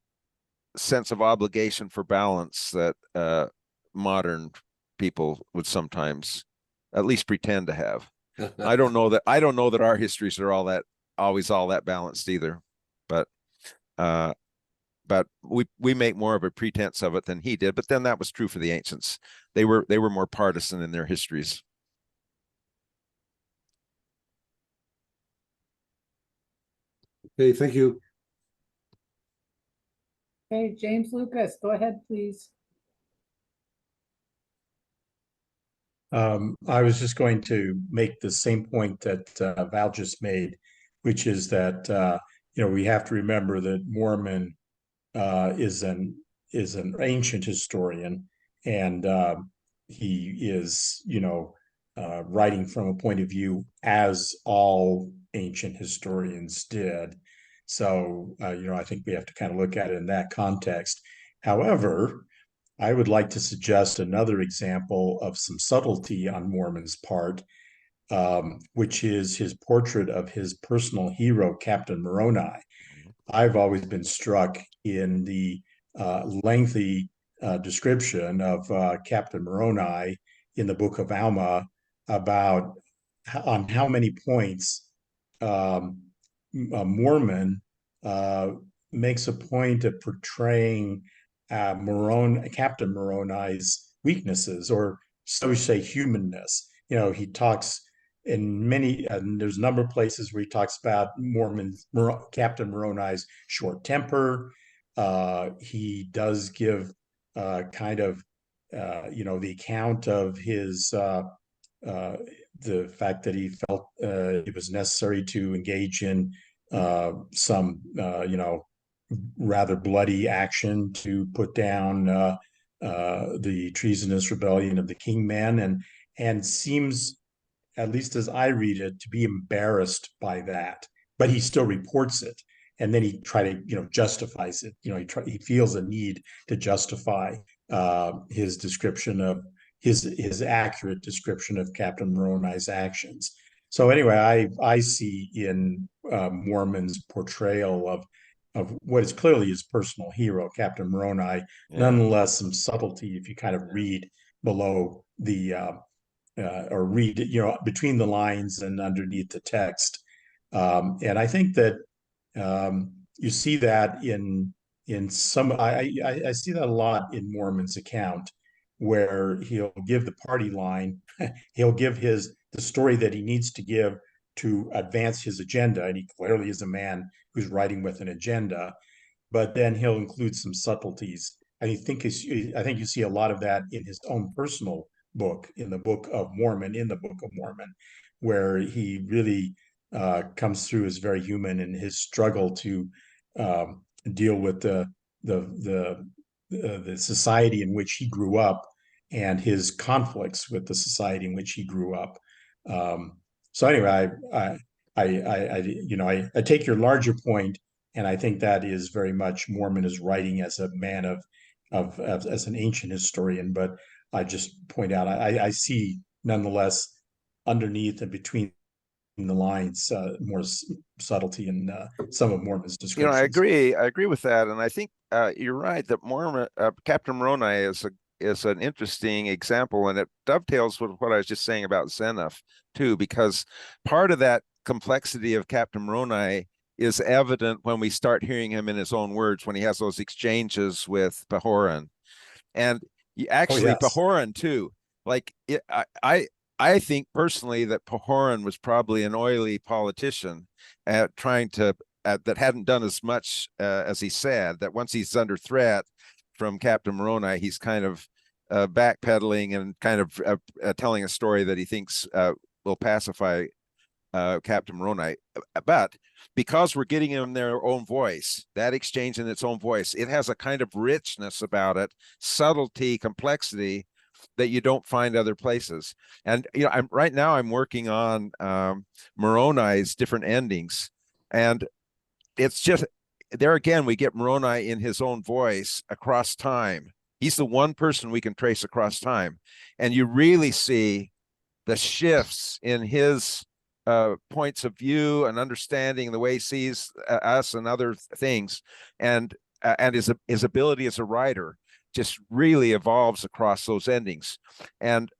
[SPEAKER 4] sense of obligation for balance that modern people would sometimes at least pretend to have. I don't know that our histories are always all that balanced either, but we make more of a pretense of it than he did. But then that was true for the ancients. They were more partisan in their histories.
[SPEAKER 3] Okay, thank you.
[SPEAKER 2] Okay, James Lucas, go ahead, please.
[SPEAKER 1] I was just going to make the same point that Val just made, which is that we have to remember that Mormon is an ancient historian, and he is writing from a point of view as all ancient historians did. So I think we have to kind of look at it in that context. However, I would like to suggest another example of some subtlety on Mormon's part, which is his portrait of his personal hero, Captain Moroni. I've always been struck in the lengthy description of Captain Moroni in the Book of Alma about on how many points a Mormon makes a point of portraying Captain Moroni's weaknesses, or so we say humanness. He talks in many, and there's a number of places where he talks about Captain Moroni's short temper. He does give kind of, the account of his, the fact that he felt it was necessary to engage in some, rather bloody action to put down the treasonous rebellion of the Kingmen, and seems, at least as I read it, to be embarrassed by that. But he still reports it, and then he justifies it. He feels a need to justify his description of his accurate description of Captain Moroni's actions. So anyway, I see in Mormon's portrayal of what is clearly his personal hero, Captain Moroni, nonetheless some subtlety if you kind of read below the or read between the lines and underneath the text. And I think that you see that in some, I see that a lot in Mormon's account, where he'll give the party line, he'll give the story that he needs to give to advance his agenda, and he clearly is a man who's writing with an agenda, but then he'll include some subtleties. I think you see a lot of that in his own personal book, in the Book of Mormon, where he really comes through as very human in his struggle to deal with the society in which he grew up and his conflicts with the society in which he grew up. So anyway, I take your larger point, and I think that is very much Mormon is writing as a man as an ancient historian. But I just point out I see nonetheless underneath and between the lines more subtlety in some of Mormon's descriptions.
[SPEAKER 4] I agree with that, and I think you're right that Captain Moroni is an interesting example, and it dovetails with what I was just saying about Zeniff too, because part of that complexity of Captain Moroni is evident when we start hearing him in his own words when he has those exchanges with Pahoran, and actually Pahoran too. Like I think personally that Pahoran was probably an oily politician at trying to that hadn't done as much as he said. That once he's under threat from Captain Moroni, he's kind of backpedaling and kind of telling a story that he thinks will pacify Captain Moroni. But because we're getting in their own voice, that exchange in its own voice, it has a kind of richness about it, subtlety, complexity that you don't find other places. And right now I'm working on Moroni's different endings, and it's just there again, we get Moroni in his own voice across time. He's the one person we can trace across time. And you really see the shifts in his points of view and understanding, the way he sees us and other things, and his ability as a writer just really evolves across those endings. And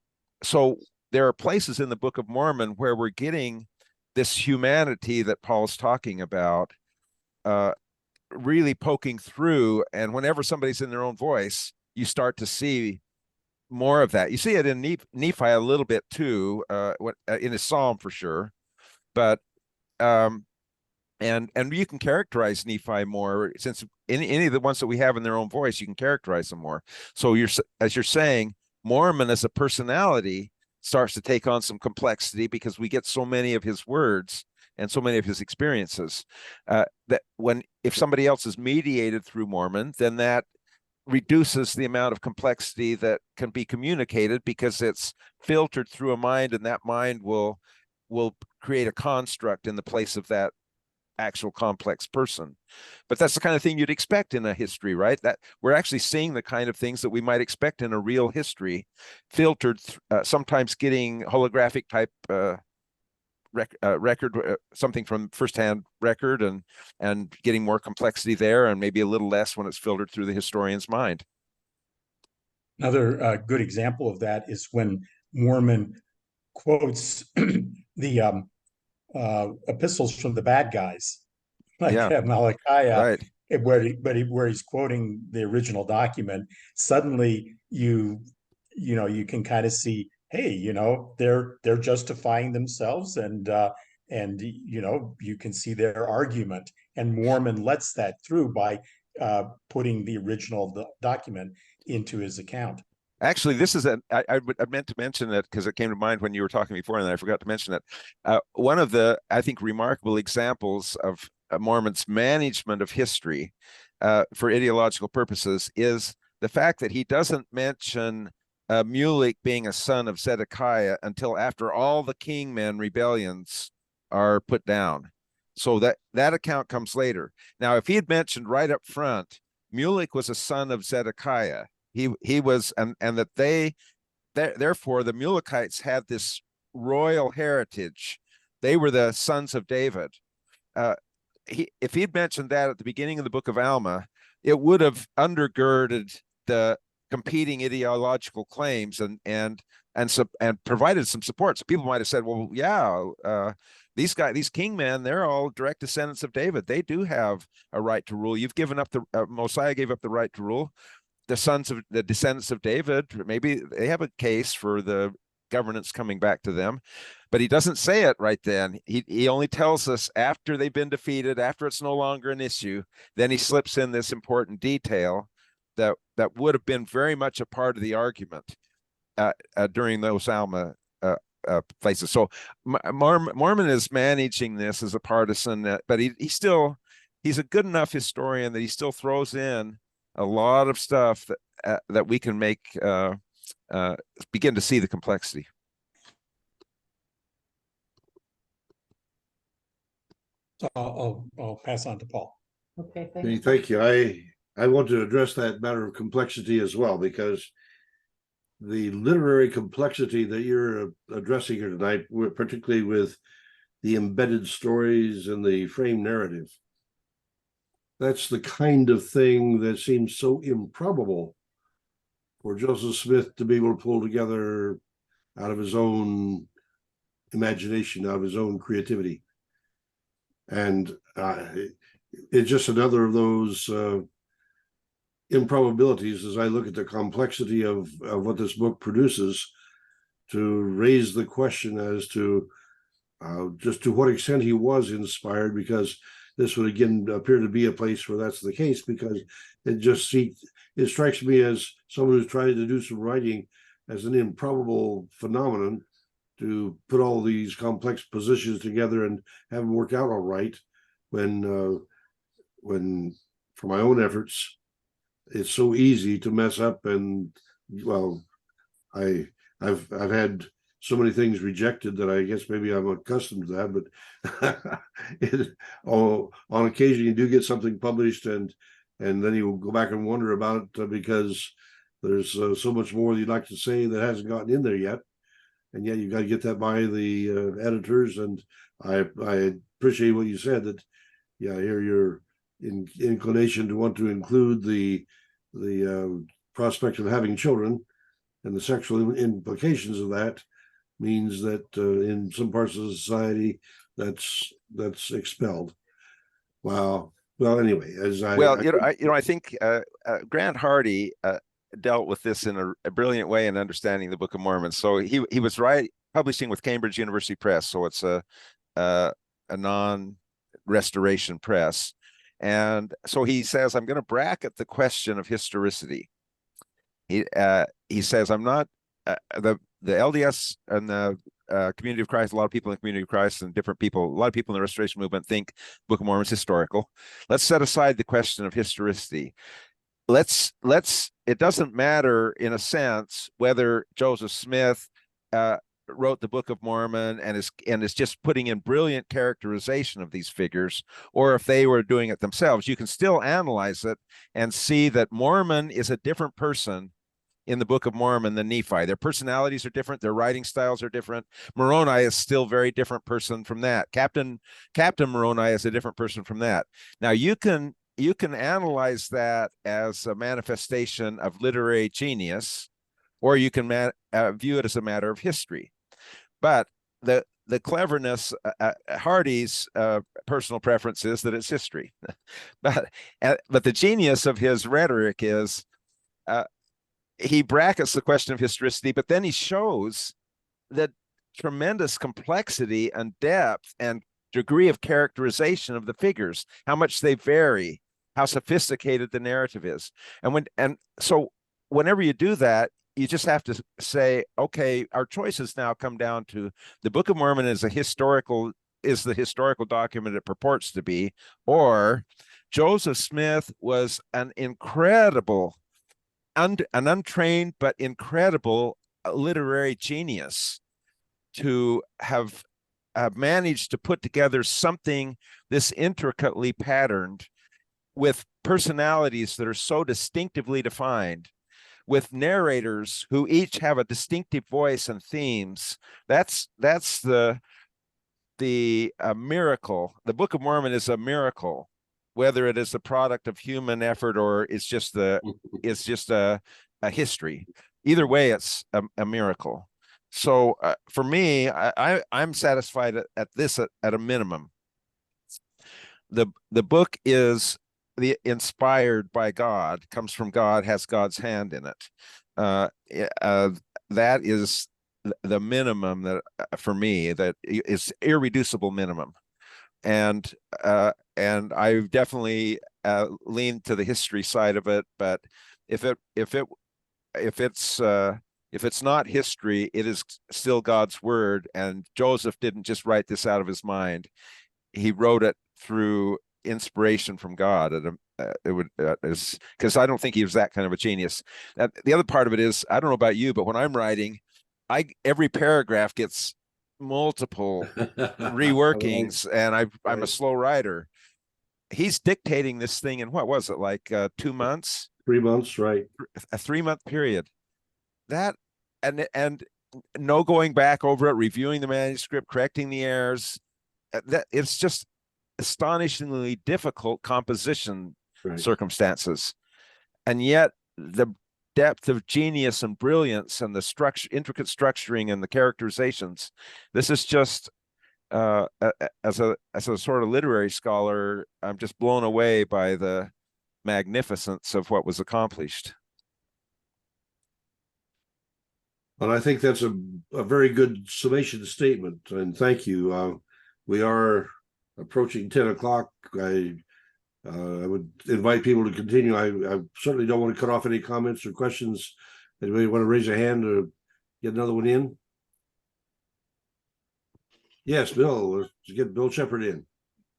[SPEAKER 4] so there are places in the Book of Mormon where we're getting this humanity that Paul's talking about really poking through. And whenever somebody's in their own voice, you start to see more of that. You see it in Nephi a little bit too, in his psalm for sure. But and you can characterize Nephi more, since any of the ones that we have in their own voice, you can characterize them more. So as you're saying, Mormon as a personality starts to take on some complexity because we get so many of his words and so many of his experiences that if somebody else is mediated through Mormon, then that reduces the amount of complexity that can be communicated, because it's filtered through a mind, and that mind will create a construct in the place of that actual complex person. But that's the kind of thing you'd expect in a history, right? That we're actually seeing the kind of things that we might expect in a real history, filtered, sometimes getting holographic type record, something from firsthand record, and getting more complexity there, and maybe a little less when it's filtered through the historian's mind.
[SPEAKER 1] Another good example of that is when Mormon quotes the epistles from the bad guys, like Malachi,
[SPEAKER 4] Right.
[SPEAKER 1] where he's quoting the original document. Suddenly you can kind of see, hey, they're justifying themselves, and you can see their argument, and Mormon lets that through by putting the original document into his account.
[SPEAKER 4] Actually, this is I meant to mention it because it came to mind when you were talking before, and I forgot to mention it. One of the, I think, remarkable examples of Mormon's management of history for ideological purposes is the fact that he doesn't mention Mulek being a son of Zedekiah until after all the kingmen rebellions are put down. So that account comes later. Now, if he had mentioned right up front, Mulek was a son of Zedekiah, he was, and that therefore the Mulekites had this royal heritage. They were the sons of David. If he'd mentioned that at the beginning of the book of Alma, it would have undergirded the competing ideological claims and provided some support. So people might have said, well, yeah, these kingmen, they're all direct descendants of David. They do have a right to rule. You've given up Mosiah gave up the right to rule. The descendants of David, maybe they have a case for the governance coming back to them, but he doesn't say it right then. He only tells us after they've been defeated, after it's no longer an issue. Then he slips in this important detail that would have been very much a part of the argument during those Alma places. So Mormon is managing this as a partisan, but he's a good enough historian that he still throws in a lot of stuff that we can make begin to see the complexity.
[SPEAKER 1] I'll pass on to Paul.
[SPEAKER 2] Okay,
[SPEAKER 3] Thank you. I want to address that matter of complexity as well, because the literary complexity that you're addressing here tonight, particularly with the embedded stories and the frame narrative, that's the kind of thing that seems so improbable for Joseph Smith to be able to pull together out of his own imagination, out of his own creativity. And it's just another of those improbabilities as I look at the complexity of what this book produces, to raise the question as to just to what extent he was inspired, because this would again appear to be a place where that's the case, because it strikes me as someone who's trying to do some writing as an improbable phenomenon, to put all these complex positions together and have them work out all right, when for my own efforts it's so easy to mess up. And well, I've had so many things rejected that I guess maybe I'm accustomed to that, but on occasion you do get something published, and then you go back and wonder about it because there's so much more you'd like to say that hasn't gotten in there yet, and yet you got to get that by the editors. And I appreciate what you said, that I hear your inclination to want to include the prospect of having children, and the sexual implications of that means that in some parts of society that's expelled. Wow. Well, anyway,
[SPEAKER 4] I think Grant Hardy dealt with this in a brilliant way in understanding the Book of Mormon. So he was publishing with Cambridge University Press, so it's a non-restoration press, and so he says, I'm going to bracket the question of historicity. He says, I'm not the LDS and the Community of Christ. A lot of people in the Community of Christ and different people, a lot of people in the Restoration movement think Book of Mormon is historical. Let's set aside the question of historicity. It doesn't matter in a sense whether Joseph Smith wrote the Book of Mormon and is just putting in brilliant characterization of these figures, or if they were doing it themselves. You can still analyze it and see that Mormon is a different person in the Book of Mormon than Nephi. Their personalities are different, their writing styles are different. Moroni is still a very different person from that. Captain Moroni is a different person from that. Now you can analyze that as a manifestation of literary genius, or you can view it as a matter of history. But the cleverness, Hardy's personal preference is that it's history. but the genius of his rhetoric is he brackets the question of historicity, but then he shows the tremendous complexity and depth and degree of characterization of the figures, how much they vary, how sophisticated the narrative is. And so whenever you do that, you just have to say, okay, our choices now come down to the Book of Mormon is the historical document it purports to be, or Joseph Smith was an incredible, an untrained but incredible literary genius to have managed to put together something this intricately patterned, with personalities that are so distinctively defined, with narrators who each have a distinctive voice and themes. That's the miracle. The Book of Mormon is a miracle, whether it is the product of human effort or it's just a history. Either way, it's a miracle. So for me, I'm satisfied at a minimum. The book is inspired by God, comes from God, has God's hand in it. That is the minimum that for me, that is irreducible minimum. And I definitely lean to the history side of it. But if it's not history, it is still God's word. And Joseph didn't just write this out of his mind; he wrote it through inspiration from God. Because I don't think he was that kind of a genius. The other part of it is, I don't know about you, but when I'm writing, every paragraph gets multiple reworkings, and I'm a slow writer. He's dictating this thing in, what was it, like 2 months?
[SPEAKER 3] 3 months, right?
[SPEAKER 4] A 3-month period. That and no going back over it, reviewing the manuscript, correcting the errors. That it's just astonishingly difficult composition circumstances, and yet the depth of genius and brilliance and the intricate structuring and the characterizations. This is just as a sort of literary scholar, I'm just blown away by the magnificence of what was accomplished.
[SPEAKER 3] Well, I think that's a very good summation statement, and thank you. We are approaching 10 o'clock. I would invite people to continue. I certainly don't want to cut off any comments or questions. Anybody want to raise a hand to get another one in? Yes, Bill. Let's get Bill Shepard in.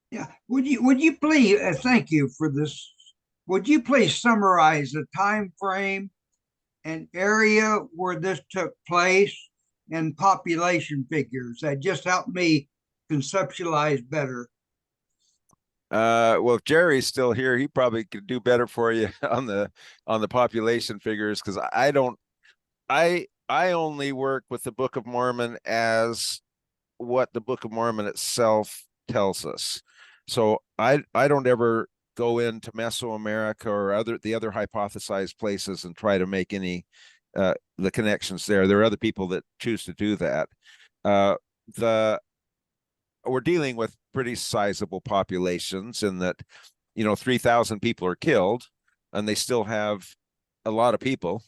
[SPEAKER 9] Yeah. Would you please, thank you for this. Would you please summarize the time frame and area where this took place and population figures. That just helped me conceptualize better.
[SPEAKER 4] Well, if Jerry's still here, he probably could do better for you on the population figures, because I only work with the Book of Mormon as what the Book of Mormon itself tells us. So I don't ever go into Mesoamerica or the other hypothesized places and try to make any the connections there. There are other people that choose to do that. We're dealing with pretty sizable populations in that, 3,000 people are killed, and they still have a lot of people,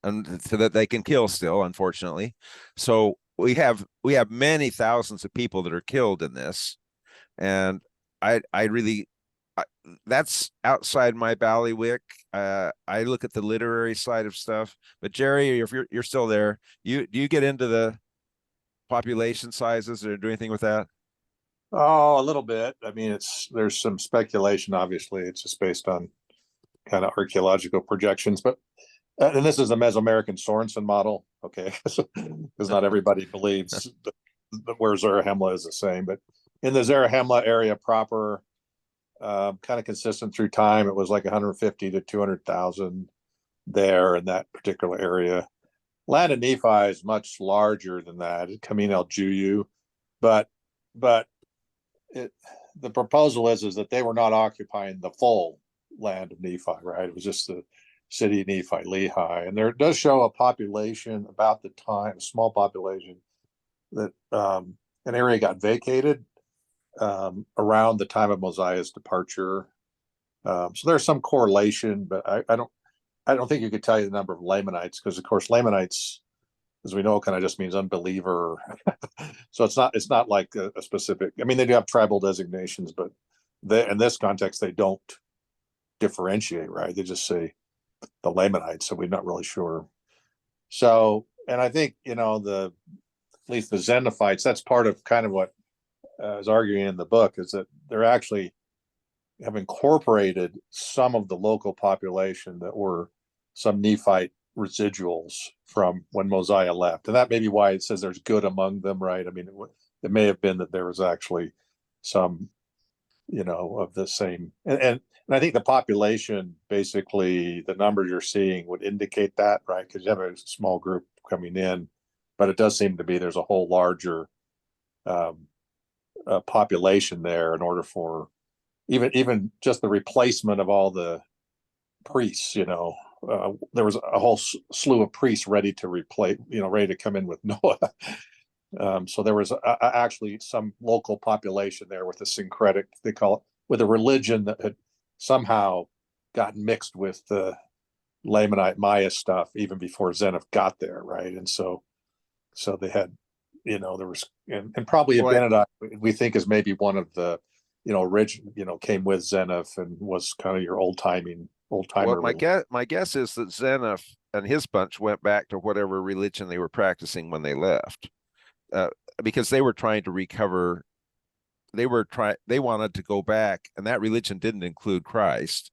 [SPEAKER 4] and so that they can kill still, unfortunately. So we have many thousands of people that are killed in this, and that's outside my bailiwick. I look at the literary side of stuff. But Jerry, if you're still there, do you get into the population sizes or do anything with that?
[SPEAKER 5] Oh, a little bit. I mean, there's some speculation. Obviously, it's just based on kind of archaeological projections. But and this is a Mesoamerican Sorensen model, okay? Because not everybody believes that where Zarahemla is the same. But in the Zarahemla area proper, kind of consistent through time, it was like 150 to 200,000 there in that particular area. Land of Nephi is much larger than that, Kamin El Juyu, but the proposal is that they were not occupying the full land of Nephi, right? It was just the city of Nephi, Lehi, and there does show a population about the time, a small population that an area got vacated around the time of Mosiah's departure. So there's some correlation, but I don't think you could tell you the number of Lamanites, because of course Lamanites, as we know, kind of just means unbeliever. So it's not like a specific. I mean, they do have tribal designations, but in this context they don't differentiate, right? They just say the Lamanites, so we're not really sure. So, and I think at least the Zeniphites, that's part of kind of what I was arguing in the book, is that they're actually have incorporated some of the local population that were some Nephite residuals from when Mosiah left. And that may be why it says there's good among them, right? I mean, it may have been that there was actually some, of the same. And I think the population, basically, the numbers you're seeing would indicate that, right? Because you have a small group coming in, but it does seem to be there's a whole larger population there in order for even just the replacement of all the priests, there was a whole slew of priests ready to replace, ready to come in with Noah. So there was actually some local population there with a syncretic, they call it, with a religion that had somehow gotten mixed with the Lamanite Maya stuff even before Zeniff got there, right? And so they had, there was, and probably Abinadi, we think, is maybe one of the, original, came with Zeniff and was kind of your old timer.
[SPEAKER 4] Well, my guess is that Zeniff and his bunch went back to whatever religion they were practicing when they left, because they were trying to recover. They wanted to go back, and that religion didn't include Christ,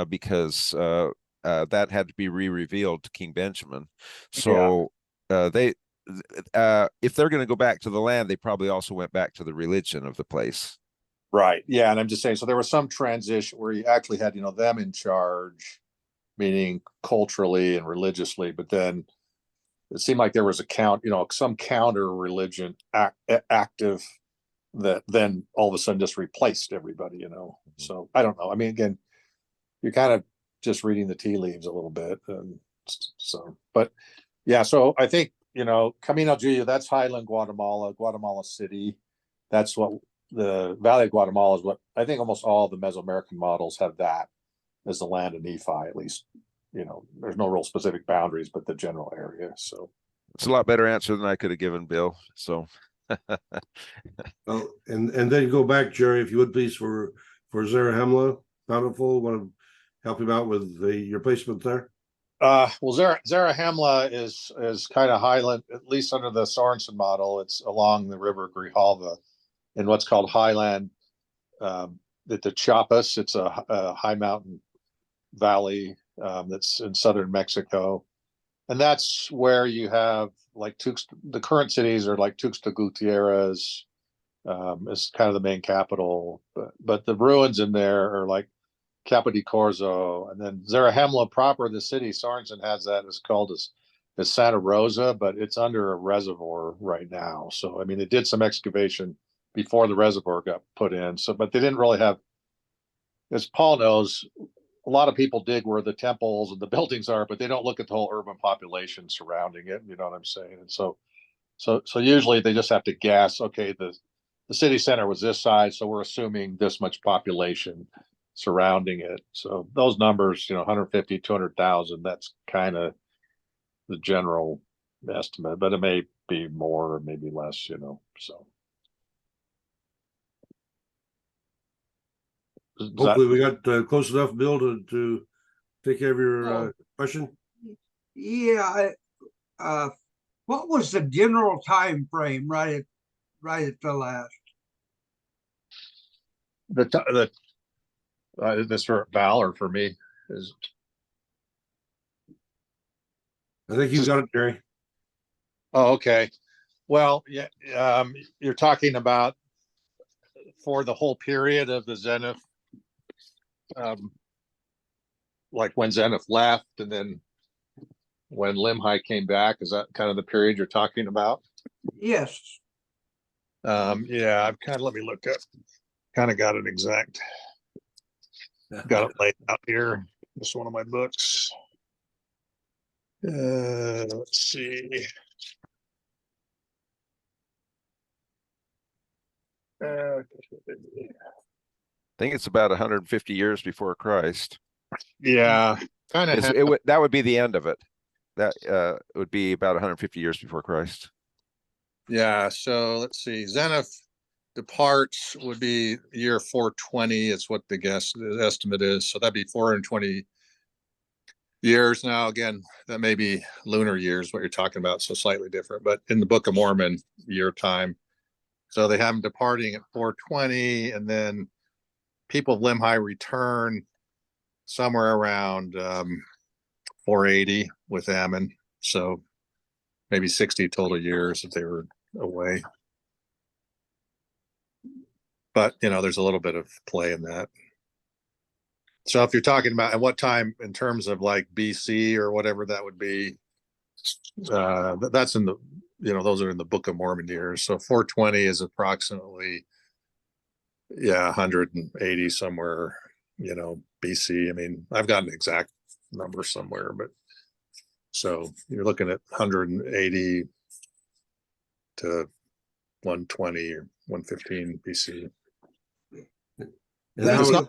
[SPEAKER 4] because that had to be re-revealed to King Benjamin. So if they're going to go back to the land, they probably also went back to the religion of the place.
[SPEAKER 5] Right. Yeah. And I'm just saying, so there was some transition where you actually had, them in charge, meaning culturally and religiously, but then it seemed like there was some counter religion active that then all of a sudden just replaced everybody, So I don't know. I mean, again, you're kind of just reading the tea leaves a little bit. But yeah, so I think, Camino Julia, that's Highland Guatemala City. That's what the Valley of Guatemala is, what I think almost all the Mesoamerican models have that as the land of Nephi, at least, there's no real specific boundaries, but the general area. So
[SPEAKER 4] it's a lot better answer than I could have given, Bill. So
[SPEAKER 3] Oh, and then go back, Jerry, if you would please, for Zarahemla, Bountiful, want to help him out with your placement there.
[SPEAKER 5] Well, Zarahemla is kind of highland, at least under the Sorensen model. It's along the river Grijalva in what's called highland, at the Chiapas. It's a high mountain valley that's in southern Mexico. And that's where you have like the current cities are like Tuxtla Gutierrez, is kind of the main capital, but the ruins in there are like Capo di Corzo, and then Zarahemla proper, the city Sorensen has that is called as Santa Rosa, but it's under a reservoir right now. So I mean, they did some excavation before the reservoir got put in. So, but they didn't really have, as Paul knows, a lot of people dig where the temples and the buildings are, but they don't look at the whole urban population surrounding it. You know what I'm saying? And so usually they just have to guess, okay, the city center was this size, so we're assuming this much population surrounding it. So those numbers, 150, 200,000, that's kind of the general estimate, but it may be more or maybe less, so.
[SPEAKER 3] Hopefully we got close enough, Bill, to take care of your question.
[SPEAKER 9] Yeah. What was the general time frame right at the last?
[SPEAKER 5] This for Val or for me is.
[SPEAKER 3] I think you got it, Jerry.
[SPEAKER 5] Oh, okay. Well, yeah, you're talking about for the whole period of the Zeniff, like when Zeniff left and then when Limhi came back. Is that kind of the period you're talking about?
[SPEAKER 9] Yes.
[SPEAKER 5] Yeah, I've let me look up, kind of got it exact. Got it laid out here. This is one of my books. Let's see.
[SPEAKER 4] I think it's about 150 years before Christ.
[SPEAKER 5] Yeah, kind of.
[SPEAKER 4] That would be the end of it. That would be about 150 years before Christ.
[SPEAKER 5] Yeah. So let's see. Zeniff departs would be year 420. It's what the estimate is. So that'd be 420 years. Now, again, that may be lunar years, what you're talking about. So slightly different, but in the Book of Mormon, year time. So they have him departing at 420, and then people of Limhi return somewhere around 480 with Ammon. So maybe 60 total years if they were away. But, there's a little bit of play in that. So if you're talking about at what time in terms of like BC or whatever that would be, that's in the, those are in the Book of Mormon years. So 420 is approximately, 180 somewhere, BC. I mean, I've got an exact number somewhere, but so you're looking at 180 to 120 or 115 BC. It's not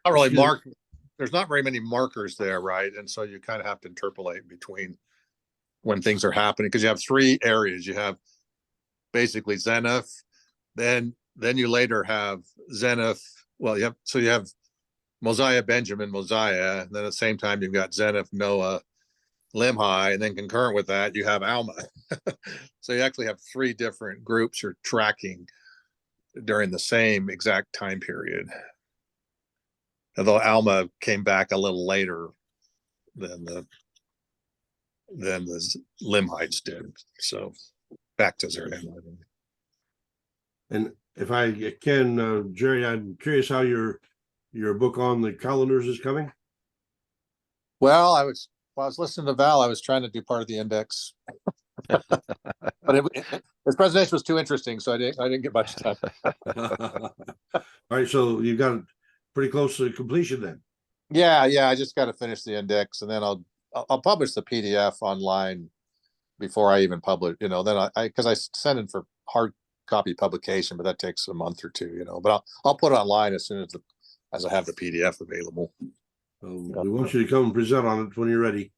[SPEAKER 5] really marked. There's not very many markers there, right? And so you kind of have to interpolate between when things are happening, because you have three areas. You have basically Zeniff, then you later have Zeniff. Well, you have Mosiah, Benjamin, Mosiah, and then at the same time you've got Zeniff, Noah, Limhi, and then concurrent with that you have Alma. So you actually have three different groups you're tracking during the same exact time period. Although Alma came back a little later than the Limhites did. So back to Zarahemla.
[SPEAKER 3] And if I can, Jerry, I'm curious how your book on the calendars is coming.
[SPEAKER 5] Well, I was listening to Val. I was trying to do part of the index, but his presentation was too interesting, so I didn't get much time.
[SPEAKER 3] All right, so you've got pretty close to completion then.
[SPEAKER 5] Yeah, I just got to finish the index, and then I'll publish the PDF online before I even publish. Then because I send in for hard copy publication, but that takes a month or two. But I'll put it online as soon as I have the PDF available.
[SPEAKER 3] We want you to come and present on it when you're ready.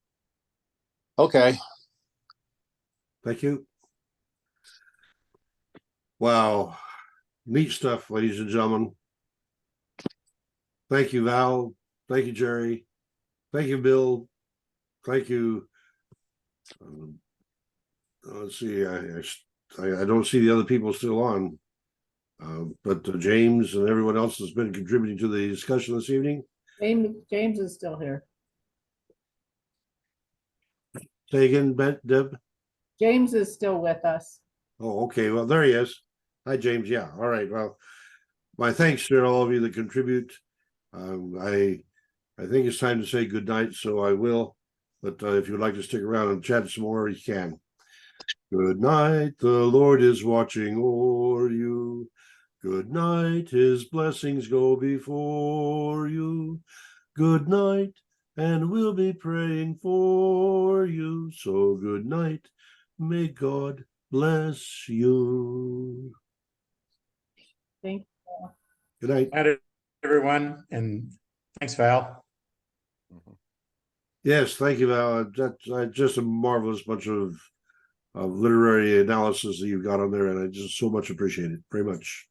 [SPEAKER 5] Okay.
[SPEAKER 3] Thank you. Wow. Neat stuff, ladies and gentlemen. Thank you, Val. Thank you, Jerry. Thank you, Bill. Thank you. Let's see. I don't see the other people still on. But James and everyone else has been contributing to the discussion this evening.
[SPEAKER 2] James is still here.
[SPEAKER 3] Say again, Deb?
[SPEAKER 2] James is still with us.
[SPEAKER 3] Oh, okay. Well, there he is. Hi, James. Yeah. All right. Well, my thanks to all of you that contribute. I think it's time to say good night, so I will. But if you'd like to stick around and chat some more, you can. Good night. The Lord is watching o'er you. Good night. His blessings go before you. Good night. And we'll be praying for you. So good night. May God bless you.
[SPEAKER 2] Thank you.
[SPEAKER 3] Good night.
[SPEAKER 1] Night, everyone, and thanks, Val.
[SPEAKER 3] Yes, thank you, Val. That's just a marvelous bunch of literary analysis that you've got on there, and I just so much appreciate it. Very much.